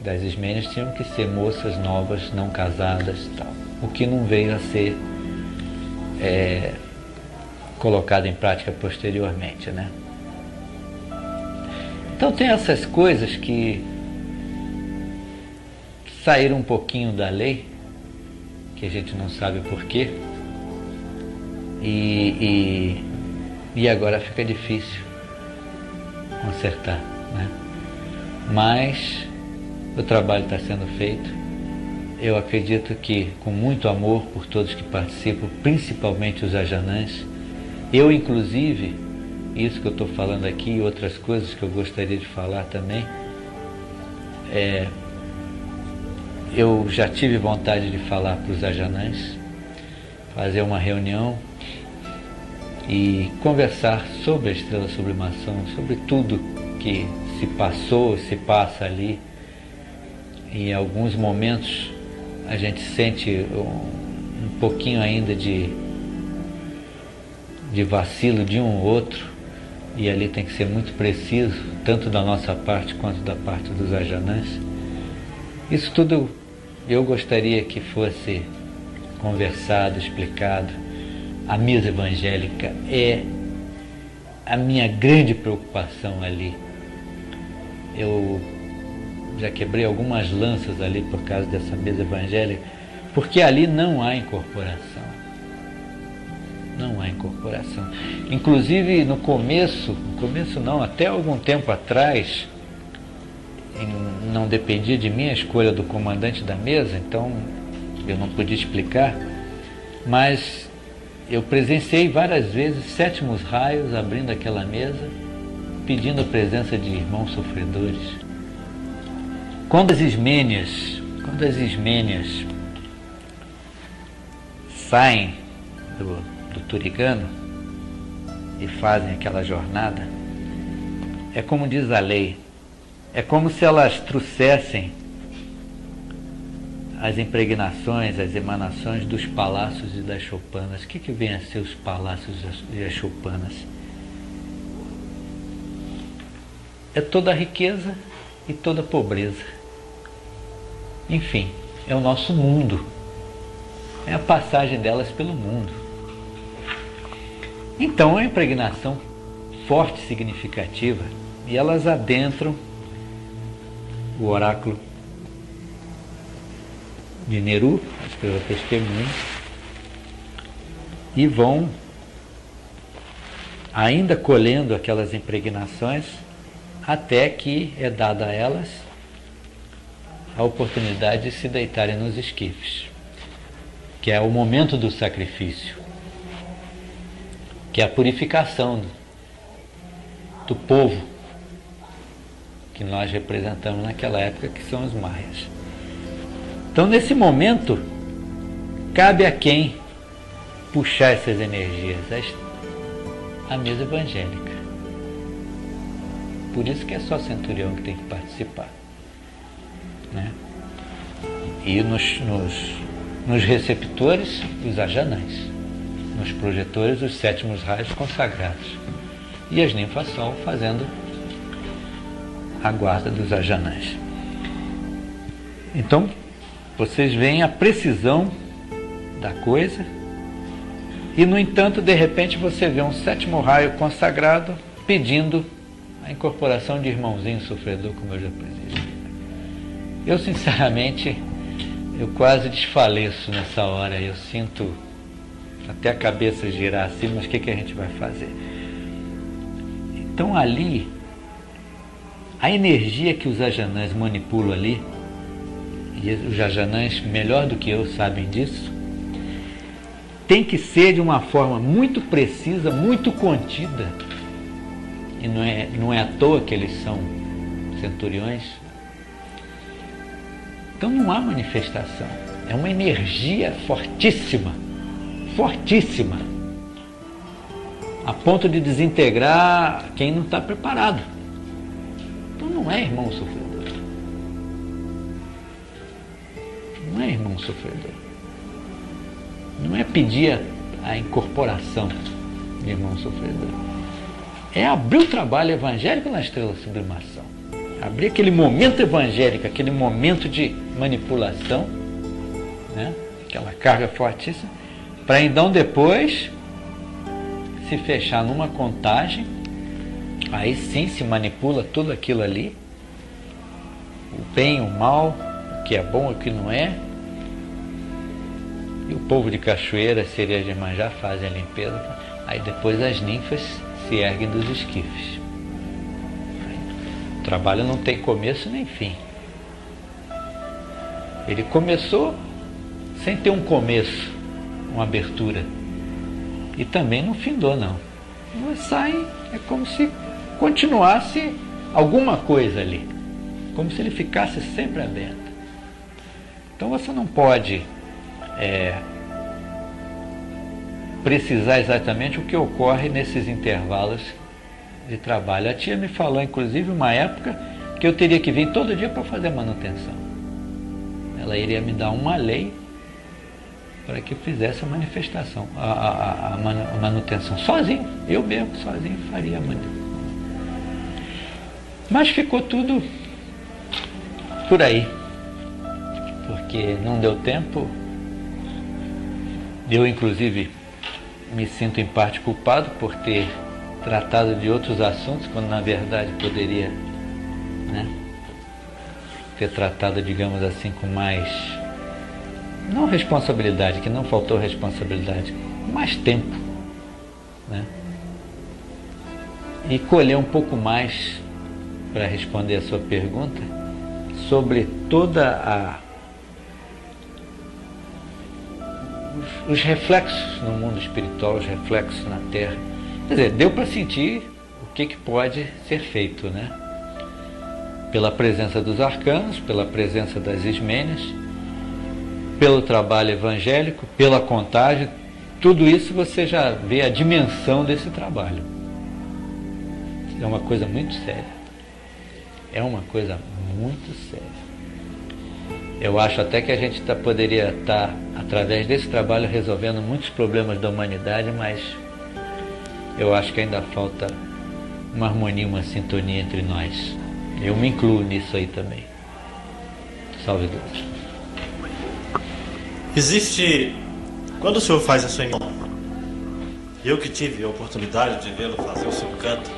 das ismênias tinham que ser moças novas, não casadas e tal, o que não veio a ser colocado em prática posteriormente, né? Então tem essas coisas que saíram um pouquinho da lei, que a gente não sabe porquê, e agora fica difícil consertar, né? Mas o trabalho está sendo feito. Eu acredito que com muito amor por todos que participam, principalmente os ajanãs. Eu, inclusive, isso que eu estou falando aqui e outras coisas que eu gostaria de falar também, eu já tive vontade de falar para os ajanãs, fazer uma reunião e conversar sobre a Estrela Sublimação, sobre tudo que se passou, se passa ali. Em alguns momentos a gente sente um pouquinho ainda de vacilo de um ou outro, e ali tem que ser muito preciso, tanto da nossa parte quanto da parte dos ajanãs. Isso tudo eu gostaria que fosse conversado, explicado. A mesa evangélica é a minha grande preocupação ali. Eu já quebrei algumas lanças ali por causa dessa mesa evangélica, porque ali não há incorporação. Não há incorporação. Inclusive no começo não, até algum tempo atrás, não dependia de mim a escolha do comandante da mesa, então eu não podia explicar, mas eu presenciei várias vezes sétimos raios abrindo aquela mesa, pedindo a presença de irmãos sofredores. Quando as ismênias saem do Turigano e fazem aquela jornada, é como diz a lei, é como se elas trouxessem as impregnações, as emanações dos palácios e das choupanas. O que vem a ser os palácios e as choupanas? É toda a riqueza e toda a pobreza. Enfim, é o nosso mundo. É a passagem delas pelo mundo. Então é uma impregnação forte, significativa, e elas adentram o oráculo de Neru, escreva testemunho, e vão ainda colhendo aquelas impregnações até que é dada a elas a oportunidade de se deitarem nos esquifes, que é o momento do sacrifício, que é a purificação do povo que nós representamos naquela época, que são os maias. Então, nesse momento, cabe a quem puxar essas energias? A mesa evangélica. Por isso que é só centurião que tem que participar, né? E nos receptores, os ajanãs. Nos projetores, os sétimos raios consagrados. E as ninfas-sol fazendo a guarda dos ajanãs. Então, vocês veem a precisão da coisa, e no entanto, de repente, você vê um sétimo raio consagrado pedindo a incorporação de irmãozinho sofredor, como eu já precisei. Eu, sinceramente, eu quase desfaleço nessa hora. Eu sinto até a cabeça girar assim, mas o que a gente vai fazer? Então ali, a energia que os ajanãs manipulam ali, e os ajanãs melhor do que eu sabem disso, tem que ser de uma forma muito precisa, muito contida. E não é à toa que eles são centuriões. Então não há manifestação. É uma energia fortíssima, fortíssima, a ponto de desintegrar quem não está preparado. Então não é irmão sofredor. Não é irmão sofredor. Não é pedir a incorporação de irmão sofredor. É abrir o trabalho evangélico na estrela de sublimação. Abrir aquele momento evangélico, aquele momento de manipulação, né? Aquela carga fortíssima, para então depois se fechar numa contagem. Aí sim se manipula tudo aquilo ali, o bem, o mal, o que é bom, o que não é. E o povo de Cachoeira, Cereja de Iemanjá fazem a limpeza. Aí depois as ninfas se erguem dos esquifes. O trabalho não tem começo nem fim. Ele começou sem ter um começo, uma abertura. E também não findou, não. Mas sai, é como se continuasse alguma coisa ali. Como se ele ficasse sempre aberto. Então você não pode precisar exatamente o que ocorre nesses intervalos de trabalho. A tia me falou, inclusive, uma época que eu teria que vir todo dia para fazer a manutenção. Ela iria me dar uma lei para que eu fizesse a manifestação, a manutenção. Sozinho, eu mesmo, sozinho, faria a manutenção. Mas ficou tudo por aí, porque não deu tempo. Eu, inclusive, me sinto em parte culpado por ter tratado de outros assuntos, quando na verdade poderia, né, ter tratado, digamos assim, com mais, não responsabilidade, que não faltou responsabilidade, mais tempo, né, e colher um pouco mais para responder a sua pergunta sobre toda os reflexos no mundo espiritual, os reflexos na Terra. Quer dizer, deu para sentir o que pode ser feito, né? Pela presença dos arcanos, pela presença das ismênias, pelo trabalho evangélico, pela contagem, tudo isso você já vê a dimensão desse trabalho. É uma coisa muito séria. É uma coisa muito séria. Eu acho até que a gente poderia estar, através desse trabalho, resolvendo muitos problemas da humanidade, mas eu acho que ainda falta uma harmonia, uma sintonia entre nós. Eu me incluo nisso aí também. Salve Deus. Existe, quando o senhor faz a sua emissão, eu que tive a oportunidade de vê-lo fazer o seu canto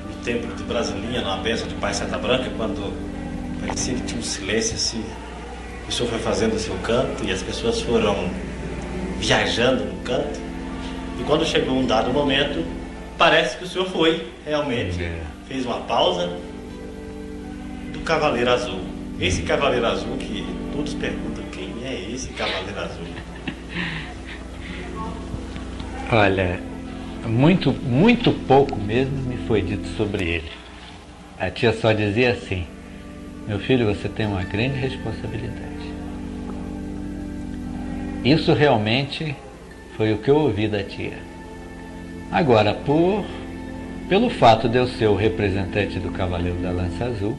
no templo de Brasilinha, numa bênção de Pai Santa Branca, quando parecia que tinha um silêncio assim, o senhor foi fazendo o seu canto e as pessoas foram viajando no canto, e quando chegou um dado momento, parece que o senhor foi realmente, fez uma pausa do Cavaleiro Azul. Esse Cavaleiro Azul que todos perguntam, quem é esse Cavaleiro Azul? Olha, muito pouco mesmo me foi dito sobre ele. A tia só dizia assim: meu filho, você tem uma grande responsabilidade. Isso realmente foi o que eu ouvi da tia. Agora, pelo fato de eu ser o representante do Cavaleiro da Lança Azul,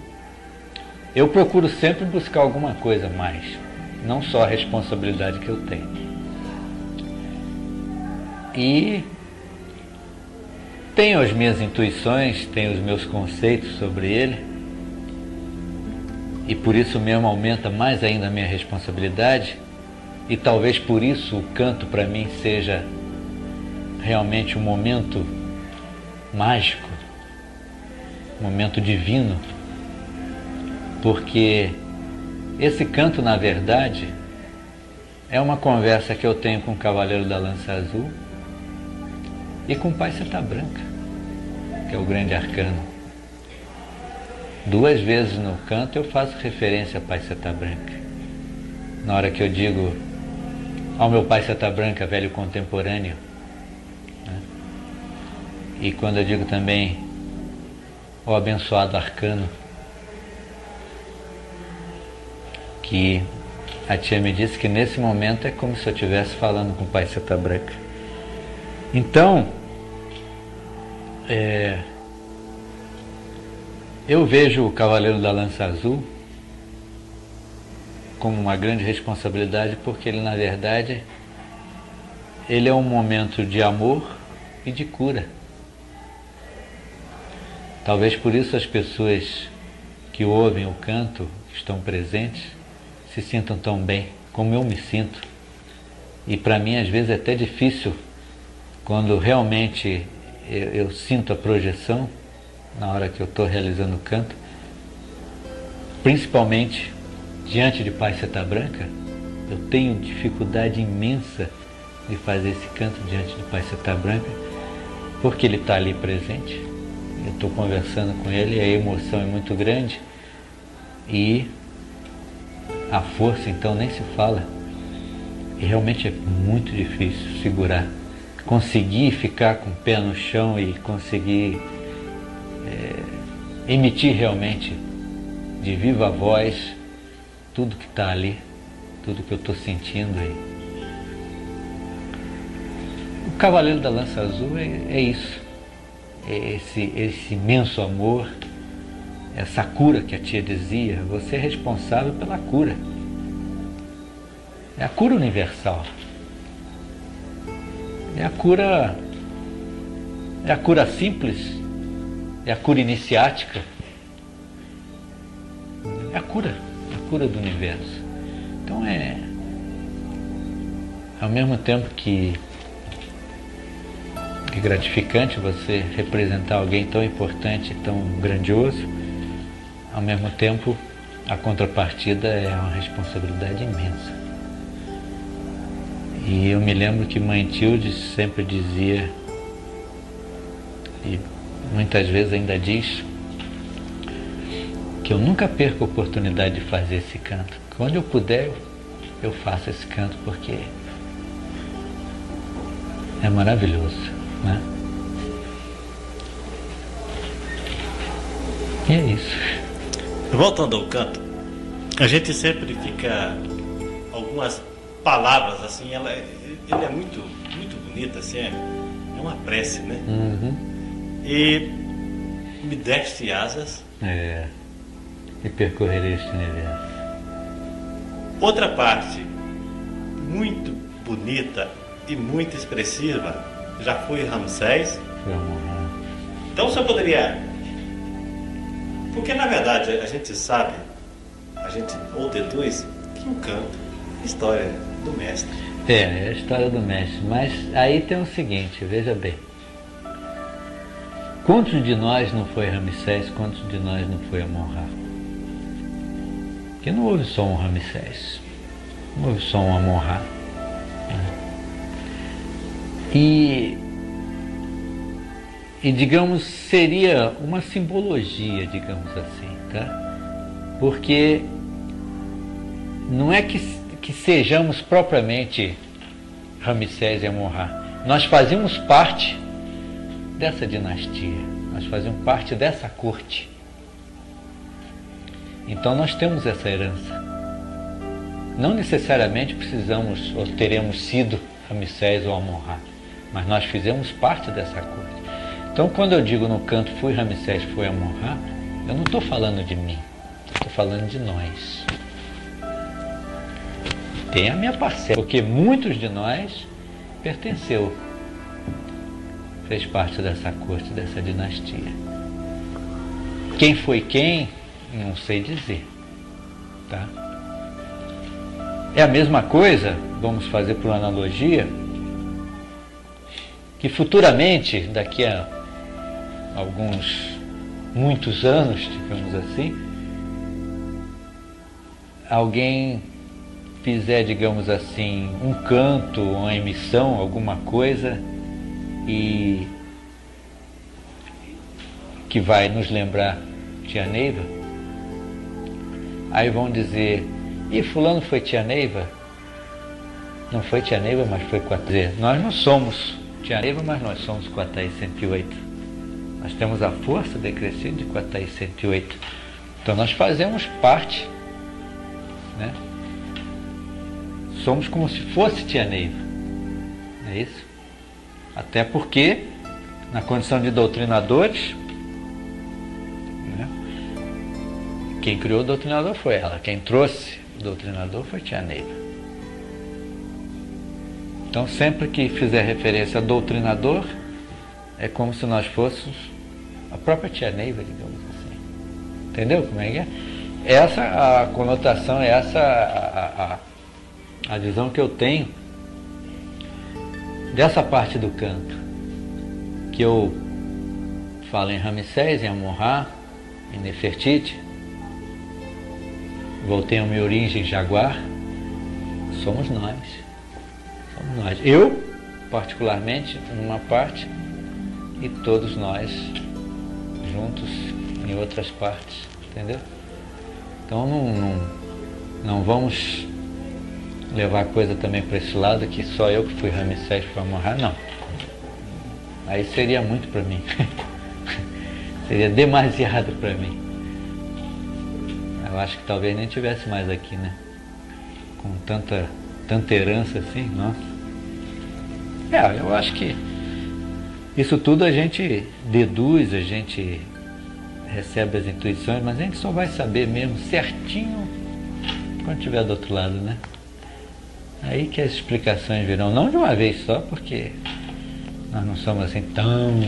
eu procuro sempre buscar alguma coisa mais, não só a responsabilidade que eu tenho. E tenho as minhas intuições, tenho os meus conceitos sobre ele, e por isso mesmo aumenta mais ainda a minha responsabilidade, e talvez por isso o canto para mim seja realmente um momento mágico, um momento divino, porque esse canto, na verdade, é uma conversa que eu tenho com o Cavaleiro da Lança Azul e com o Pai Santa Branca, que é o grande arcano. 2 vezes no canto eu faço referência a Pai Santa Branca. Na hora que eu digo ao meu pai Seta Branca, velho contemporâneo, né? E quando eu digo também ao abençoado arcano, que a tia me disse que nesse momento é como se eu estivesse falando com o pai Seta Branca. Então, eu vejo o Cavaleiro da Lança Azul como uma grande responsabilidade, porque ele, na verdade, ele é um momento de amor e de cura. Talvez por isso as pessoas que ouvem o canto, que estão presentes, se sintam tão bem como eu me sinto. E para mim, às vezes, é até difícil, quando realmente eu sinto a projeção, na hora que eu estou realizando o canto, principalmente diante de Pai Seta Branca, eu tenho dificuldade imensa de fazer esse canto diante de Pai Seta Branca, porque ele está ali presente, eu estou conversando com ele, a emoção é muito grande e a força então nem se fala, e realmente é muito difícil segurar, conseguir ficar com o pé no chão e conseguir emitir realmente de viva voz tudo que está ali, tudo que eu estou sentindo aí. O Cavaleiro da Lança Azul é isso, é esse imenso amor, essa cura que a tia dizia. Você é responsável pela cura, é a cura universal, é a cura simples, é a cura iniciática, é a cura do universo. Então ao mesmo tempo que gratificante você representar alguém tão importante, tão grandioso, ao mesmo tempo a contrapartida é uma responsabilidade imensa. E eu me lembro que Mãe Tilde sempre dizia, e muitas vezes ainda diz, que eu nunca perco a oportunidade de fazer esse canto. Quando eu puder, eu faço esse canto, porque é maravilhoso, né? E é isso. Voltando ao canto, a gente sempre fica algumas palavras assim, ele é muito, muito bonita, assim, é uma prece, né? Uhum. E me deste asas. E percorrerei este universo. Outra parte muito bonita e muito expressiva já foi Ramsés. Então você poderia, porque na verdade a gente sabe, a gente ou deduz que o canto é a história do mestre. É a história do mestre, mas aí tem o seguinte, veja bem, quantos de nós não foi Ramsés, quantos de nós não foi Amon-Ra? Porque não houve só um Ramsés, não houve só um Amon-Ra. E digamos, seria uma simbologia, digamos assim, tá? Porque não é que sejamos propriamente Ramsés e Amon-Ra. Nós fazíamos parte dessa dinastia, nós fazíamos parte dessa corte. Então nós temos essa herança. Não necessariamente precisamos ou teremos sido Ramsés ou Amon-Ra, mas nós fizemos parte dessa corte. Então quando eu digo no canto fui Ramsés, fui Amon-Ra, eu não estou falando de mim, estou falando de nós. Tem a minha parcela, porque muitos de nós fez parte dessa corte, dessa dinastia. Quem foi quem, não sei dizer, tá? É a mesma coisa, vamos fazer por analogia, que futuramente, daqui a muitos anos, digamos assim, alguém fizer, digamos assim, um canto, uma emissão, alguma coisa, e que vai nos lembrar Tia Neiva, aí vão dizer, e fulano foi Tia Neiva? Não foi Tia Neiva, mas foi Quataí. Nós não somos Tia Neiva, mas nós somos Quataí 108. Nós temos a força decrescente de Quataí 108. Então nós fazemos parte, né? Somos como se fosse Tia Neiva. É isso? Até porque, na condição de doutrinadores, né, quem criou o doutrinador foi ela. Quem trouxe o doutrinador foi Tia Neiva. Então, sempre que fizer referência a doutrinador, é como se nós fôssemos a própria Tia Neiva, digamos assim. Entendeu como é que é? Essa a conotação, essa a visão que eu tenho dessa parte do canto, que eu falo em Ramsés, em Amon-Ra, em Nefertiti, voltei à minha origem Jaguar, somos nós. Somos nós. Eu, particularmente, numa parte, e todos nós juntos em outras partes, entendeu? Então não vamos levar a coisa também para esse lado, que só eu que fui Ramsés para Amon-Ra, não. Aí seria muito para mim. Seria demasiado para mim. Eu acho que talvez nem tivesse mais aqui, né? Com tanta herança assim, nossa. Eu acho que isso tudo a gente deduz, a gente recebe as intuições, mas a gente só vai saber mesmo certinho quando estiver do outro lado, né? Aí que as explicações virão, não de uma vez só, porque nós não somos assim tão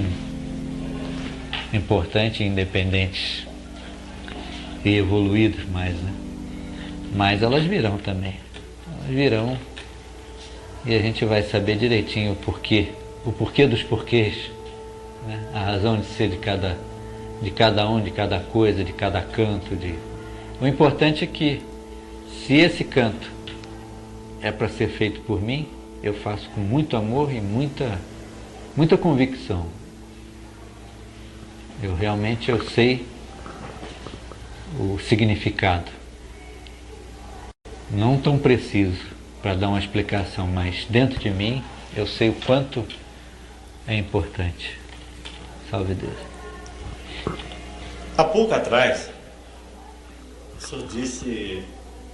importantes e independentes e evoluídos mais, né? Mas elas virão também. Elas virão e a gente vai saber direitinho o porquê dos porquês, né? A razão de ser de cada um, de cada coisa, de cada canto. O importante é que, se esse canto é para ser feito por mim, eu faço com muito amor e muita convicção. Eu sei o significado. Não tão preciso para dar uma explicação, mas dentro de mim eu sei o quanto é importante. Salve Deus. Há pouco atrás, o senhor disse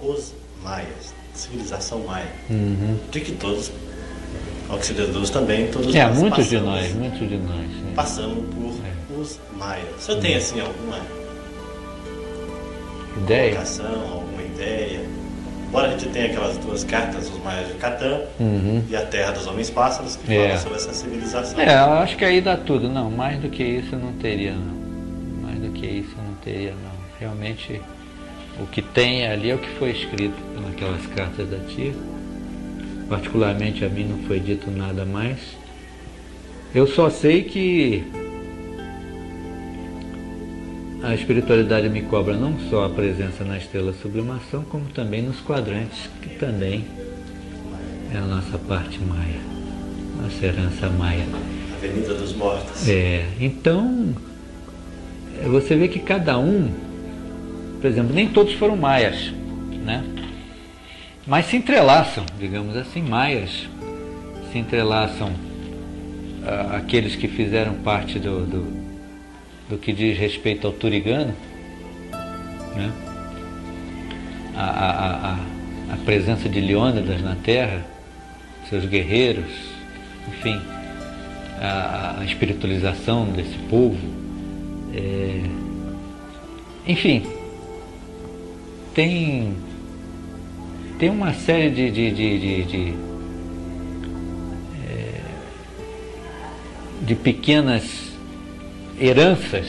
os maias, civilização maia, de que todos, ocidentais também, todos nós muitos de nós. Sim. Passamos por os maias. O senhor tem assim alguma colocação, alguma ideia? Embora a gente tenha aquelas duas cartas, os maias de Catan e a Terra dos Homens Pássaros, que falam sobre essa civilização. Eu acho que aí dá tudo. Não, mais do que isso não teria, não. Mais do que isso não teria, não. Realmente, o que tem ali é o que foi escrito naquelas cartas da tia. Particularmente a mim não foi dito nada mais. Eu só sei que a espiritualidade me cobra não só a presença na estrela sublimação, como também nos quadrantes, que também é a nossa parte maia, nossa herança maia. Avenida dos Mortos. Então, você vê que cada um, por exemplo, nem todos foram maias, né? Mas se entrelaçam, digamos assim, maias, se entrelaçam aqueles que fizeram parte do que diz respeito ao Turigano, né? A presença de Leônidas na Terra, seus guerreiros, enfim, a espiritualização desse povo, enfim, tem uma série de pequenas heranças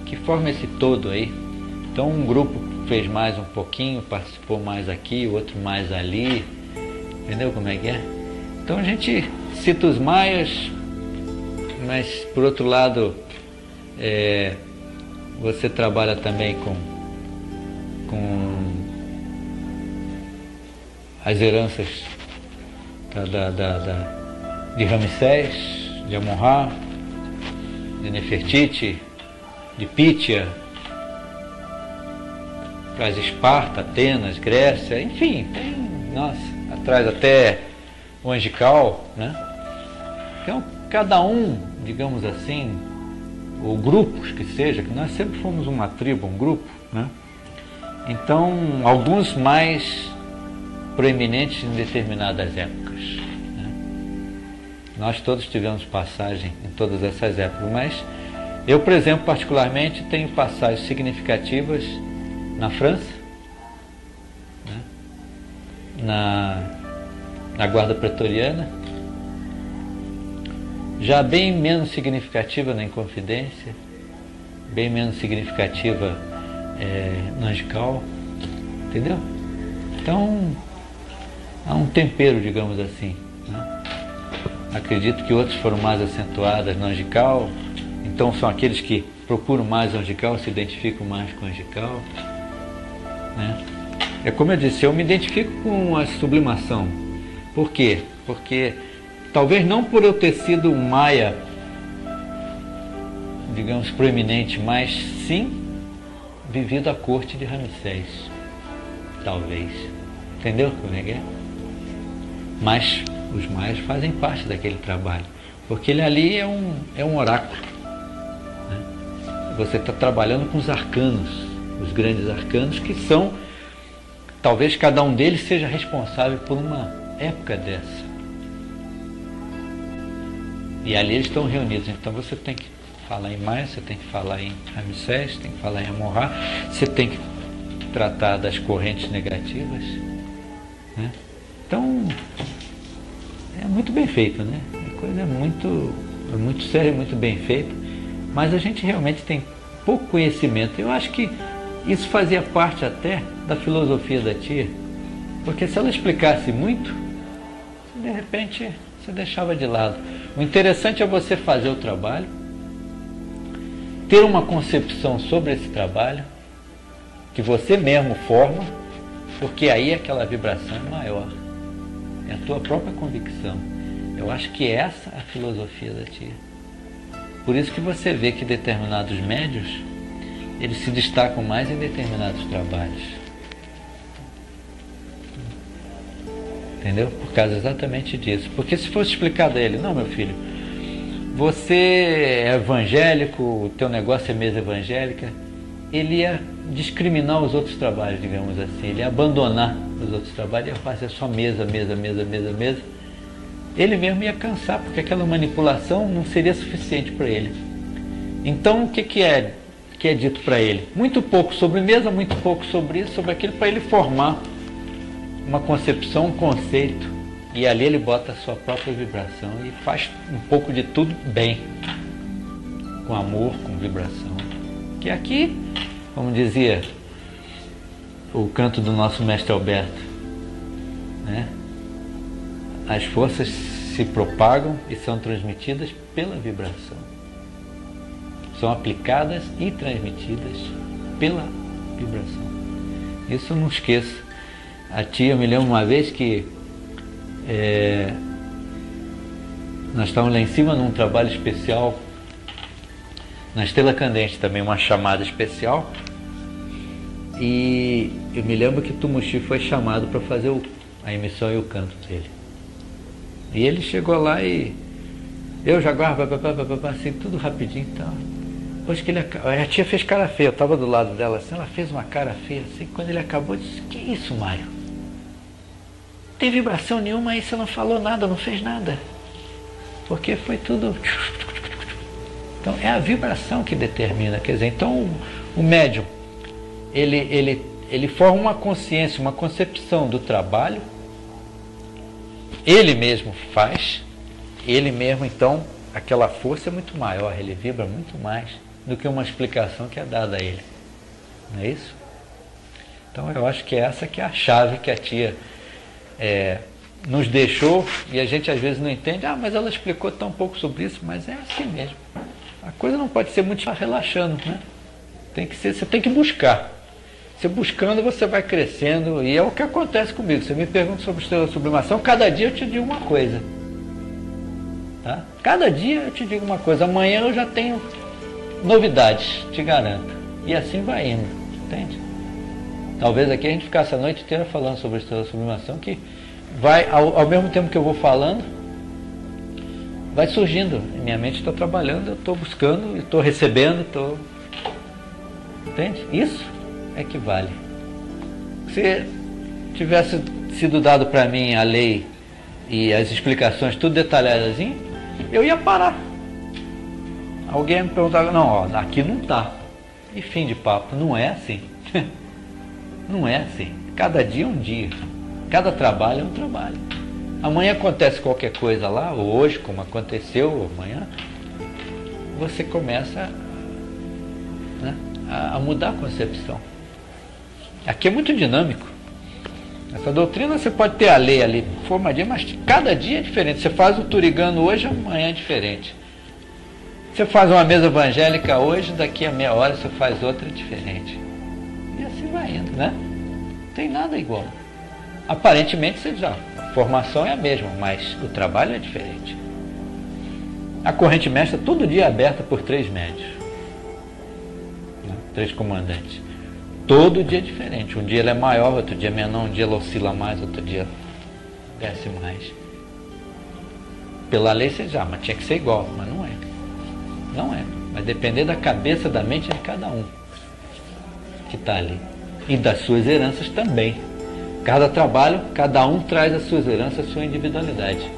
que formam esse todo aí. Então um grupo fez mais um pouquinho, participou mais aqui, o outro mais ali, entendeu como é que é? Então a gente cita os maias, mas por outro lado você trabalha também com as heranças de Ramsés, de Amon-Ra, de Nefertiti, de Pítia, traz Esparta, Atenas, Grécia, enfim, tem, nossa, atrás até o angelical, né? Então, cada um, digamos assim, ou grupos que seja, que nós sempre fomos uma tribo, um grupo, né? Então, alguns mais proeminentes em determinadas épocas, né? Nós todos tivemos passagem em todas essas épocas, mas eu, por exemplo, particularmente, tenho passagens significativas na França, né? na Guarda Pretoriana, já bem menos significativa na Inconfidência, bem menos significativa no Angelical, entendeu? Então, há um tempero, digamos assim, né? Acredito que outros foram mais acentuadas no Angelical, então são aqueles que procuram mais o Angelical, se identificam mais com o Angelical, né? É como eu disse, eu me identifico com a sublimação. Por quê? Porque talvez não por eu ter sido um maia, digamos, proeminente, mas sim vivido a corte de Ramsés. Talvez. Entendeu como é que é? Mas os maias fazem parte daquele trabalho. Porque ele ali é um oráculo, né? Você está trabalhando com os arcanos, os grandes arcanos, que são, talvez cada um deles seja responsável por uma época dessa. E ali eles estão reunidos. Então você tem que falar em Maia, você tem que falar em Ramsés, tem que falar em Amon-Ra, você tem que tratar das correntes negativas, né? Então, é muito bem feito, né? A coisa é muito séria, muito bem feita, mas a gente realmente tem pouco conhecimento. Eu acho que isso fazia parte até da filosofia da tia, porque se ela explicasse muito, de repente você deixava de lado. O interessante é você fazer o trabalho, ter uma concepção sobre esse trabalho, que você mesmo forma, porque aí aquela vibração é maior. É a tua própria convicção. Eu acho que essa é a filosofia da tia. Por isso que você vê que determinados médios, eles se destacam mais em determinados trabalhos. Entendeu? Por causa exatamente disso. Porque se fosse explicado a ele, não, meu filho, você é evangélico, o teu negócio é mesa evangélica, ele ia discriminar os outros trabalhos, digamos assim, ele ia abandonar os outros trabalhos, ia fazer só mesa. Ele mesmo ia cansar, porque aquela manipulação não seria suficiente para ele. Então, o que é dito para ele? Muito pouco sobre mesa, muito pouco sobre isso, sobre aquilo, para ele formar uma concepção, um conceito, e ali ele bota a sua própria vibração e faz um pouco de tudo bem, com amor, com vibração. Que aqui, como dizia o canto do nosso mestre Alberto, né? As forças se propagam e são transmitidas pela vibração. São aplicadas e transmitidas pela vibração. Isso eu não esqueço. A tia, eu me lembro uma vez que nós estávamos lá em cima num trabalho especial, na Estrela Candente também, uma chamada especial, e eu me lembro que Tumuxi foi chamado para fazer a emissão e o canto dele. E ele chegou lá e eu já assim, tudo rapidinho e tal. Depois que a tia fez cara feia, eu estava do lado dela assim, ela fez uma cara feia assim, quando ele acabou, eu disse, que isso, Mário? Não tem vibração nenhuma aí, você não falou nada, não fez nada. Porque foi tudo... Então é a vibração que determina, quer dizer, então o médium, ele forma uma consciência, uma concepção do trabalho, ele mesmo faz, ele mesmo, então, aquela força é muito maior, ele vibra muito mais do que uma explicação que é dada a ele. Não é isso? Então eu acho que essa que é a chave que a tia nos deixou, e a gente às vezes não entende, mas ela explicou tão pouco sobre isso, mas é assim mesmo. A coisa não pode ser muito relaxando, né? Tem que ser, você tem que buscar. Você buscando, você vai crescendo, e é o que acontece comigo. Você me pergunta sobre estrela de sublimação, cada dia eu te digo uma coisa. Tá? Cada dia eu te digo uma coisa. Amanhã eu já tenho novidades, te garanto. E assim vai indo, entende? Talvez aqui a gente ficasse a noite inteira falando sobre estrela de sublimação, que vai, ao mesmo tempo que eu vou falando, vai surgindo. Minha mente está trabalhando, eu estou buscando, estou recebendo, estou... Entende? Isso é que vale. Se tivesse sido dado para mim a lei e as explicações tudo detalhadazinho, eu ia parar. Alguém me perguntava, não, ó, aqui não está. E fim de papo. Não é assim. Não é assim. Cada dia é um dia. Cada trabalho é um trabalho. Amanhã acontece qualquer coisa lá, ou hoje, como aconteceu, ou amanhã, você começa, né, a mudar a concepção. Aqui é muito dinâmico. Essa doutrina você pode ter a lei ali formadinha, mas cada dia é diferente. Você faz o turigano hoje, amanhã é diferente. Você faz uma mesa evangélica hoje, daqui a meia hora você faz outra diferente. E assim vai indo, né? Não tem nada igual. Aparentemente a formação é a mesma, mas o trabalho é diferente. A corrente mestra todo dia é aberta por 3 médios, né? 3 comandantes. Todo dia é diferente. Um dia ela é maior, outro dia é menor, um dia ela oscila mais, outro dia desce mais. Pela lei você já, mas tinha que ser igual, mas não é. Não é. Vai depender da cabeça, da mente de cada um que está ali. E das suas heranças também. Cada trabalho, cada um traz as suas heranças, a sua individualidade.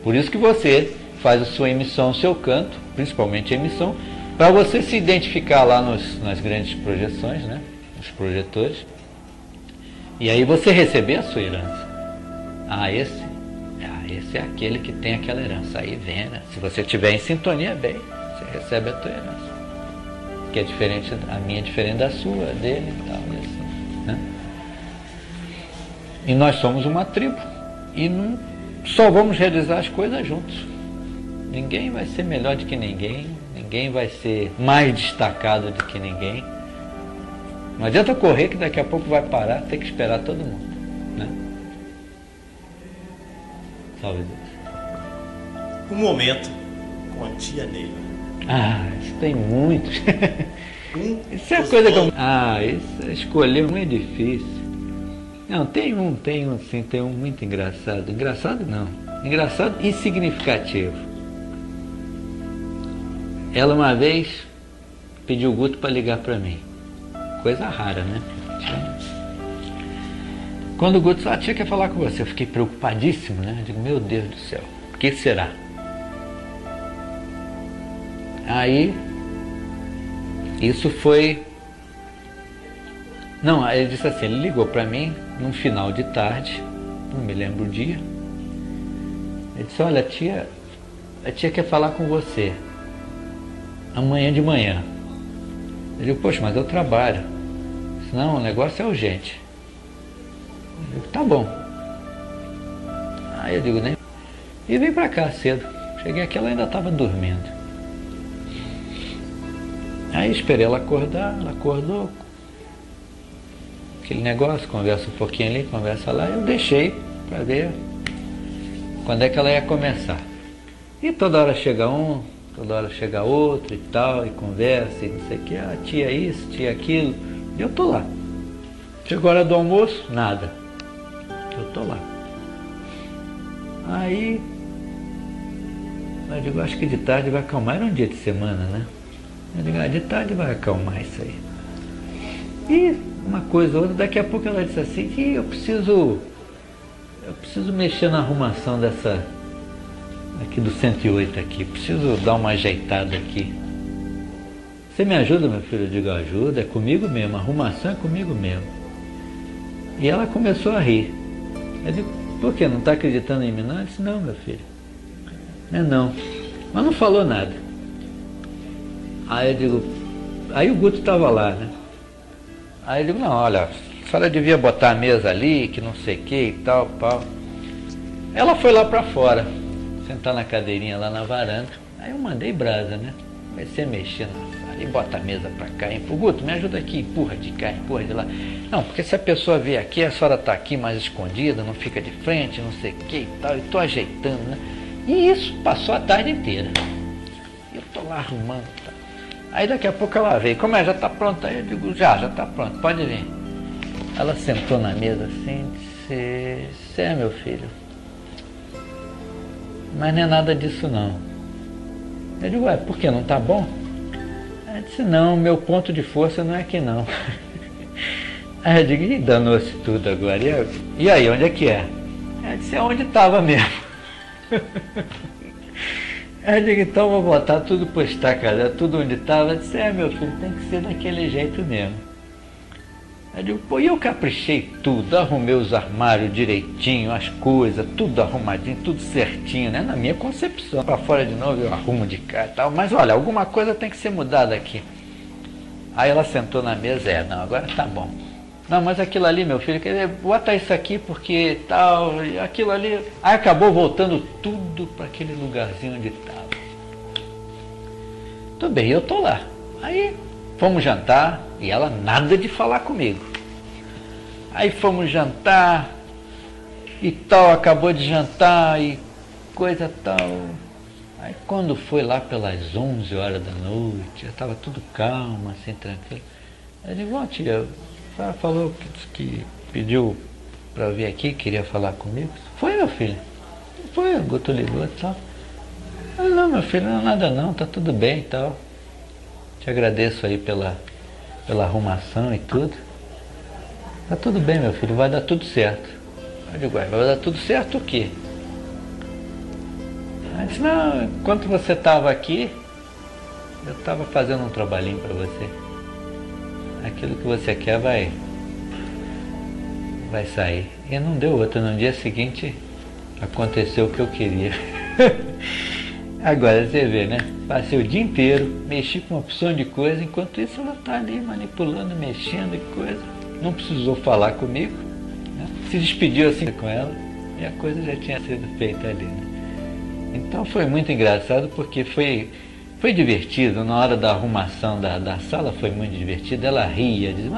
Por isso que você faz a sua emissão, o seu canto, principalmente a emissão, para você se identificar lá nas grandes projeções, né? Nos projetores. E aí você receber a sua herança. Esse é aquele que tem aquela herança. Aí vem, né? Se você estiver em sintonia, bem, você recebe a tua herança. Que é diferente, a minha é diferente da sua, dele e tal, e assim, né? E nós somos uma tribo. E não, só vamos realizar as coisas juntos. Ninguém vai ser melhor do que ninguém. Ninguém vai ser mais destacado do que ninguém. Não adianta correr que daqui a pouco vai parar, tem que esperar todo mundo, né? Salve Deus. Um momento com a tia Neila. Isso tem muitos. Isso é a coisa que eu... isso escolher um é difícil. Não, tem um sim, tem um muito engraçado. Engraçado não. Engraçado e significativo. Ela uma vez pediu o Guto para ligar para mim. Coisa rara, né? Quando o Guto disse, tia quer falar com você, eu fiquei preocupadíssimo, né? Eu digo, meu Deus do céu, o que será? Aí, isso foi... Não, ele disse assim, ele ligou para mim num final de tarde, não me lembro o dia. Ele disse, olha, a tia quer falar com você amanhã de manhã. Eu digo, poxa, mas eu trabalho. Ele disse, não, o negócio é urgente. Eu digo, tá bom. Aí eu digo, né? E vim pra cá cedo. Cheguei aqui, ela ainda estava dormindo. Aí esperei ela acordar, ela acordou. Aquele negócio, conversa um pouquinho ali, conversa lá. Eu deixei para ver quando é que ela ia começar. E toda hora chega um, toda hora chega outro e tal, e conversa, e não sei o que, tia isso, tia aquilo. E eu tô lá. Chegou a hora do almoço, nada. Eu tô lá. Aí, eu digo, acho que de tarde vai acalmar. Era um dia de semana, né? Eu digo, de tarde vai acalmar isso aí. E uma coisa ou outra, daqui a pouco ela disse assim, que eu preciso mexer na arrumação dessa, aqui do 108 aqui, preciso dar uma ajeitada aqui. Você me ajuda, meu filho? Eu digo, ajuda, é comigo mesmo, a arrumação é comigo mesmo. E ela começou a rir. Eu digo, por quê? Não está acreditando em mim? Não, ela disse, não, meu filho. Não. Mas não falou nada. Aí eu digo, aí o Guto estava lá, né? Aí eu digo, não, olha, a senhora devia botar a mesa ali, que não sei o que e tal, pau. Ela foi lá para fora, sentar na cadeirinha lá na varanda. Aí eu mandei brasa, né? Comecei a mexer na sala e bota a mesa para cá. O Guto, me ajuda aqui, empurra de cá, empurra de lá. Não, porque se a pessoa vier aqui, a senhora está aqui mais escondida, não fica de frente, não sei o que e tal. E tô ajeitando, né? E isso passou a tarde inteira. Eu tô lá arrumando, tá? Aí daqui a pouco ela veio, já está pronta? Aí eu digo, já está pronto, pode vir. Ela sentou na mesa assim, disse, disse, "Cê, meu filho, mas não é nada disso não." Eu digo, ué, por que? Não tá bom? Ela disse, não, meu ponto de força não é aqui não. Aí eu digo, ih, danou-se tudo agora. E aí, onde é que é? Ela disse, é onde estava mesmo. Aí eu digo, então vou botar tudo para estacar, tudo onde estava. Ela disse, meu filho, tem que ser daquele jeito mesmo. Aí eu digo, pô, e eu caprichei tudo, arrumei os armários direitinho, as coisas, tudo arrumadinho, tudo certinho, né? Na minha concepção. Para fora de novo eu arrumo de cá e tal, mas olha, alguma coisa tem que ser mudada aqui. Aí ela sentou na mesa, não, agora tá bom. Não, mas aquilo ali, meu filho, quer dizer, bota isso aqui porque tal, aquilo ali. Aí acabou voltando tudo para aquele lugarzinho onde estava. Tudo bem, eu tô lá. Aí fomos jantar e ela nada de falar comigo. Aí fomos jantar e tal, acabou de jantar e coisa tal. Aí quando foi lá pelas 11 horas da noite, já estava tudo calmo, assim, tranquilo. Eu digo, bom, tia, ela falou que pediu para vir aqui, queria falar comigo. Foi, meu filho? Foi, o Guto ligou e tal. Ah, não, meu filho, não é nada não, tá tudo bem e tal. Te agradeço aí pela arrumação e tudo. Tá tudo bem, meu filho, vai dar tudo certo. Eu digo, vai dar tudo certo o quê? Ela disse, não, enquanto você estava aqui, eu estava fazendo um trabalhinho para você. Aquilo que você quer vai sair. E não deu outra, no dia seguinte aconteceu o que eu queria. Agora você vê, né? Passei o dia inteiro, mexi com uma opção de coisa, enquanto isso ela está ali manipulando, mexendo e coisa. Não precisou falar comigo, né? Se despediu assim com ela e a coisa já tinha sido feita ali, né? Então foi muito engraçado porque foi divertido, na hora da arrumação da sala foi muito divertido, ela ria, dizia,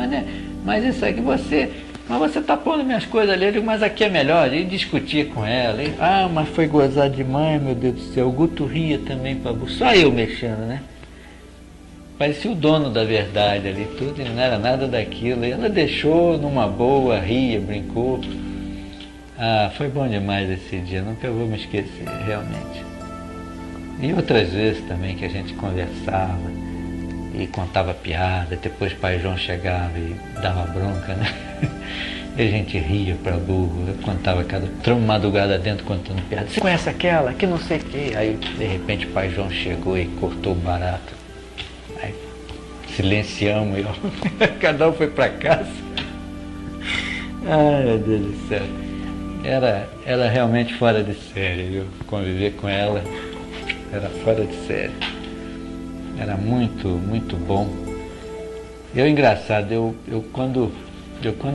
mas isso aqui mas você tá pondo minhas coisas ali, eu digo, mas aqui é melhor, e discutia com ela, mas foi gozar demais, meu Deus do céu, o Guto ria também, só eu mexendo, né? Parecia o dono da verdade ali, tudo, e não era nada daquilo, e ela deixou numa boa, ria, brincou. Foi bom demais esse dia, nunca vou me esquecer, realmente. E outras vezes também que a gente conversava e contava piada, depois o pai João chegava e dava bronca, né? E a gente ria pra burro, eu contava cada madrugada dentro contando piada. Você conhece aquela que não sei o quê? Aí de repente o pai João chegou e cortou o barato. Aí silenciamos e ó, cada um foi pra casa. Ai, meu Deus do céu. Era realmente fora de série, viu? Conviver com ela era fora de série. Era muito, muito bom. E o engraçado, eu quando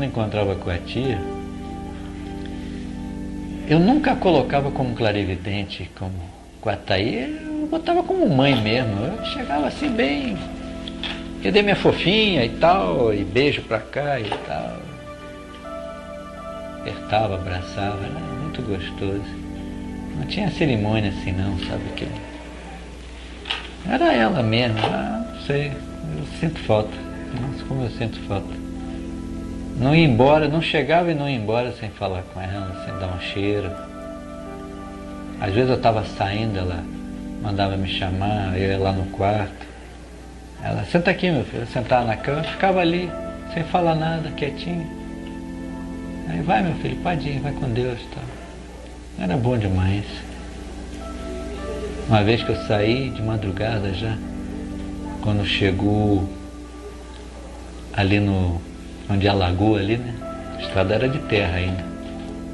encontrava com a tia, eu nunca colocava como clarividente, como com a Thaí, eu botava como mãe mesmo. Eu chegava assim bem, cadê minha fofinha e tal, e beijo pra cá e tal. Apertava, abraçava, era muito gostoso. Não tinha cerimônia assim não, sabe que era ela mesmo, não sei, eu sinto falta, nossa, como eu sinto falta. Não ia embora, não chegava e não ia embora sem falar com ela, sem dar um cheiro. Às vezes eu estava saindo, ela mandava me chamar, eu ia lá no quarto. Ela, senta aqui meu filho, eu sentava na cama, ficava ali, sem falar nada, quietinho. Aí vai meu filho, pode ir, vai com Deus, tá? Era bom demais. Uma vez que eu saí de madrugada já, quando chegou ali onde é a lagoa ali, né? A estrada era de terra ainda.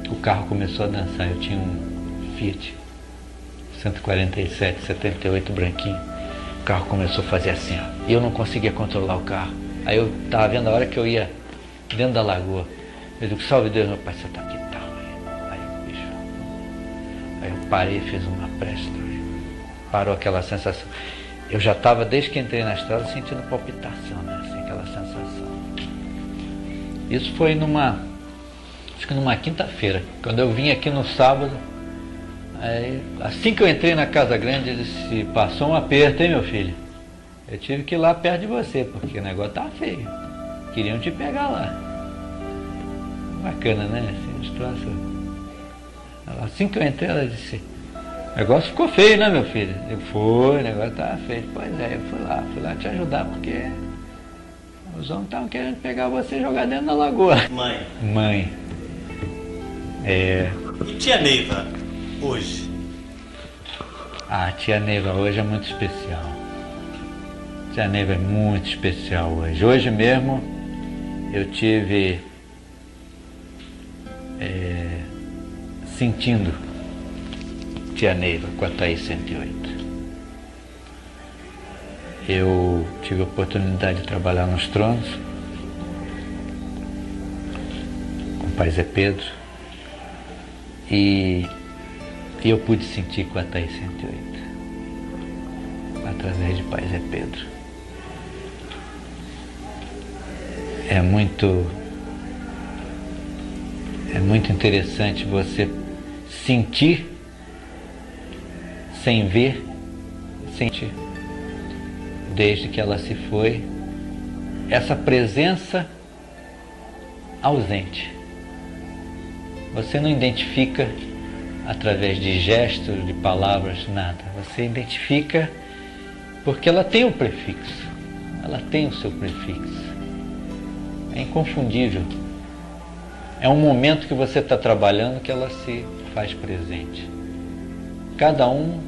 O carro começou a dançar, eu tinha um Fiat 147, 78 branquinho. O carro começou a fazer assim, ó, e eu não conseguia controlar o carro. Aí eu tava vendo a hora que eu ia dentro da lagoa. Eu digo, salve Deus, meu pai, você tá aqui, tal. Aí, bicho. Aí eu parei, fiz uma prece. Parou aquela sensação. Eu já estava, desde que entrei na estrada, sentindo palpitação, né? Assim, aquela sensação. Isso foi acho que numa quinta-feira. Quando eu vim aqui no sábado, aí, assim que eu entrei na Casa Grande, ele disse, passou um aperto, hein, meu filho? Eu tive que ir lá perto de você, porque o negócio tá feio. Queriam te pegar lá. Bacana, né? Assim, uns troços. Assim que eu entrei, ela disse: o negócio ficou feio, né, meu filho? Eu fui, o negócio estava feio. Pois é, eu fui lá te ajudar, porque os homens estavam querendo pegar você e jogar dentro da lagoa. Mãe. E tia Neiva, hoje? A tia Neiva hoje é muito especial. Tia Neiva é muito especial hoje. Hoje mesmo eu tive sentindo tia Neiva com a Thaís 108. Eu tive a oportunidade de trabalhar nos Tronos com o pai Zé Pedro e eu pude sentir com a Thaís 108 através de pai Zé Pedro. É muito interessante você sentir sem ver, sentir. Desde que ela se foi, essa presença ausente. Você não identifica através de gestos, de palavras, nada. Você identifica porque ela tem o prefixo. Ela tem o seu prefixo. É inconfundível. É um momento que você está trabalhando que ela se faz presente. Cada um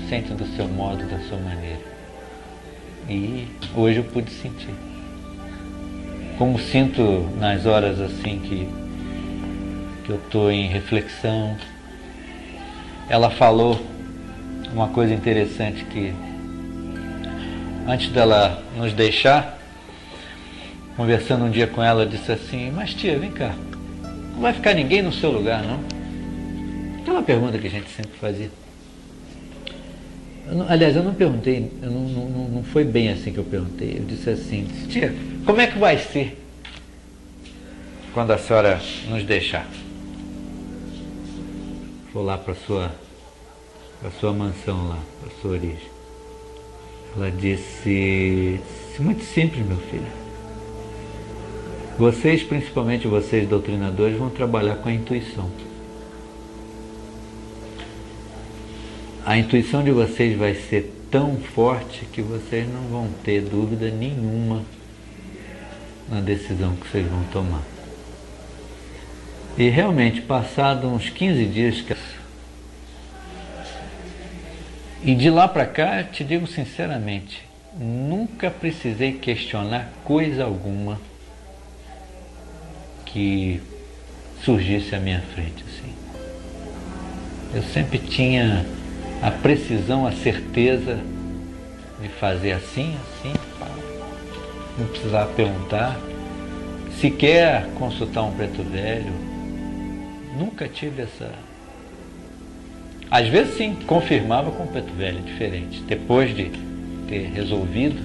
sente do seu modo, da sua maneira. E hoje eu pude sentir. Como sinto nas horas assim que eu estou em reflexão. Ela falou uma coisa interessante que antes dela nos deixar, conversando um dia com ela, disse assim: mas tia, vem cá, não vai ficar ninguém no seu lugar, não? Aquela pergunta que a gente sempre fazia. Aliás, eu não perguntei, não foi bem assim que eu perguntei. Eu disse assim: tia, como é que vai ser quando a senhora nos deixar? For lá para a sua mansão lá, para a sua origem. Ela disse: muito simples, meu filho. Vocês, principalmente vocês doutrinadores, vão trabalhar com a intuição. A intuição de vocês vai ser tão forte que vocês não vão ter dúvida nenhuma na decisão que vocês vão tomar. E realmente, passado uns 15 dias, e de lá para cá, te digo sinceramente, nunca precisei questionar coisa alguma que surgisse à minha frente, assim. Eu sempre tinha a precisão, a certeza de fazer assim, pá. Não precisava perguntar, sequer consultar um preto velho. Nunca tive essa... Às vezes sim, confirmava com o preto velho, diferente. Depois de ter resolvido,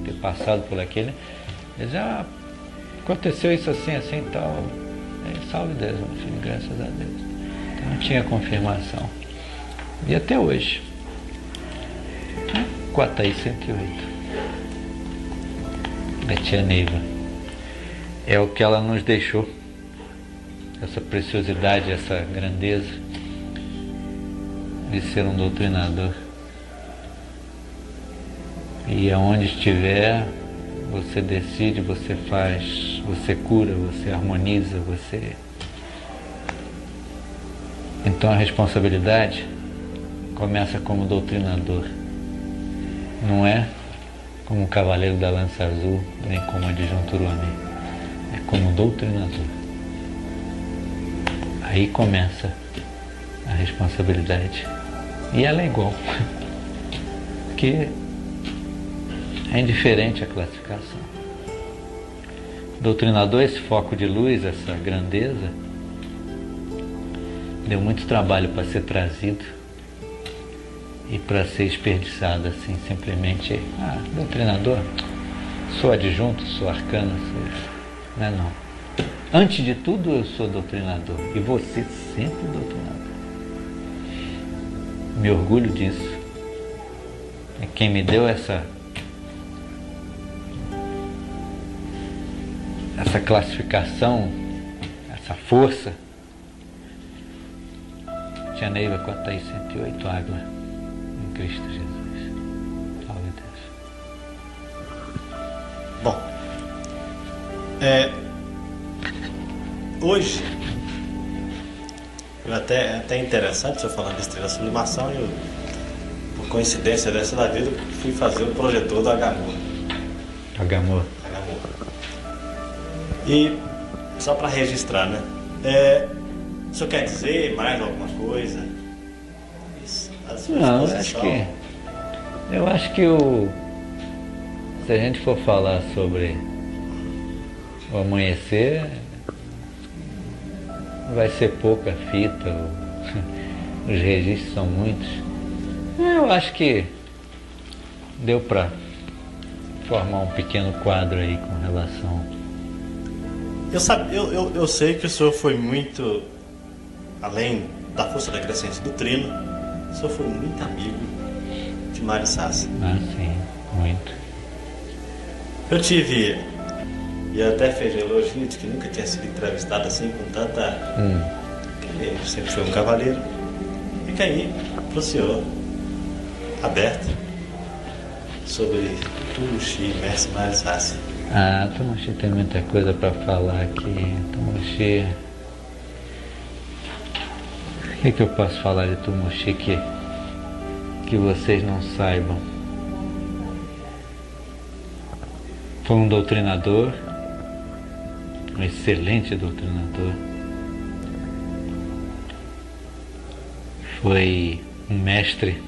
ter passado por aquele, ele já aconteceu isso assim e tal. Salve Deus, meu filho, graças a Deus. Então não tinha confirmação. E até hoje, com a Thaís 108, a tia Neiva, é o que ela nos deixou, essa preciosidade, essa grandeza de ser um doutrinador. E aonde estiver, você decide, você faz, você cura, você harmoniza, você... Então a responsabilidade começa como doutrinador. Não é como cavaleiro da lança azul, nem como adjunto Uruamê. É como doutrinador. Aí começa a responsabilidade. E ela é igual. Porque é indiferente a classificação. Doutrinador, esse foco de luz, essa grandeza, deu muito trabalho para ser trazido e para ser desperdiçado assim, simplesmente, doutrinador, sou adjunto, sou arcano, não é não. Antes de tudo eu sou doutrinador e você sempre doutrinador. Me orgulho disso. É quem me deu essa classificação, essa força Tia Neiva conta aí 108 águas em Cristo Jesus. Salve Deus. Bom, hoje, é até interessante o senhor falando de estrela sublimação, eu, por coincidência dessa da vida, fui fazer o projetor do HMOR. HMOR. E, só para registrar, né? O senhor quer dizer mais alguma coisa? Não, eu acho que se a gente for falar sobre o amanhecer, vai ser pouca fita, os registros são muitos. Eu acho que deu para formar um pequeno quadro aí com relação. Eu sei que o senhor foi muito, além da força da crescente do Trino, o senhor foi muito amigo de Mário Sassi. Ah, sim, muito. Eu tive, e até fez um elogio de que nunca tinha sido entrevistado assim com tanta... Ele sempre foi um cavaleiro. Fica aí pro senhor, aberto, sobre Tumuxi, mestre Mário Sassi. Tumuxi tem muita coisa para falar aqui. Tumuxi... O que eu posso falar de Tumuxi que vocês não saibam? Foi um doutrinador, um excelente doutrinador. Foi um mestre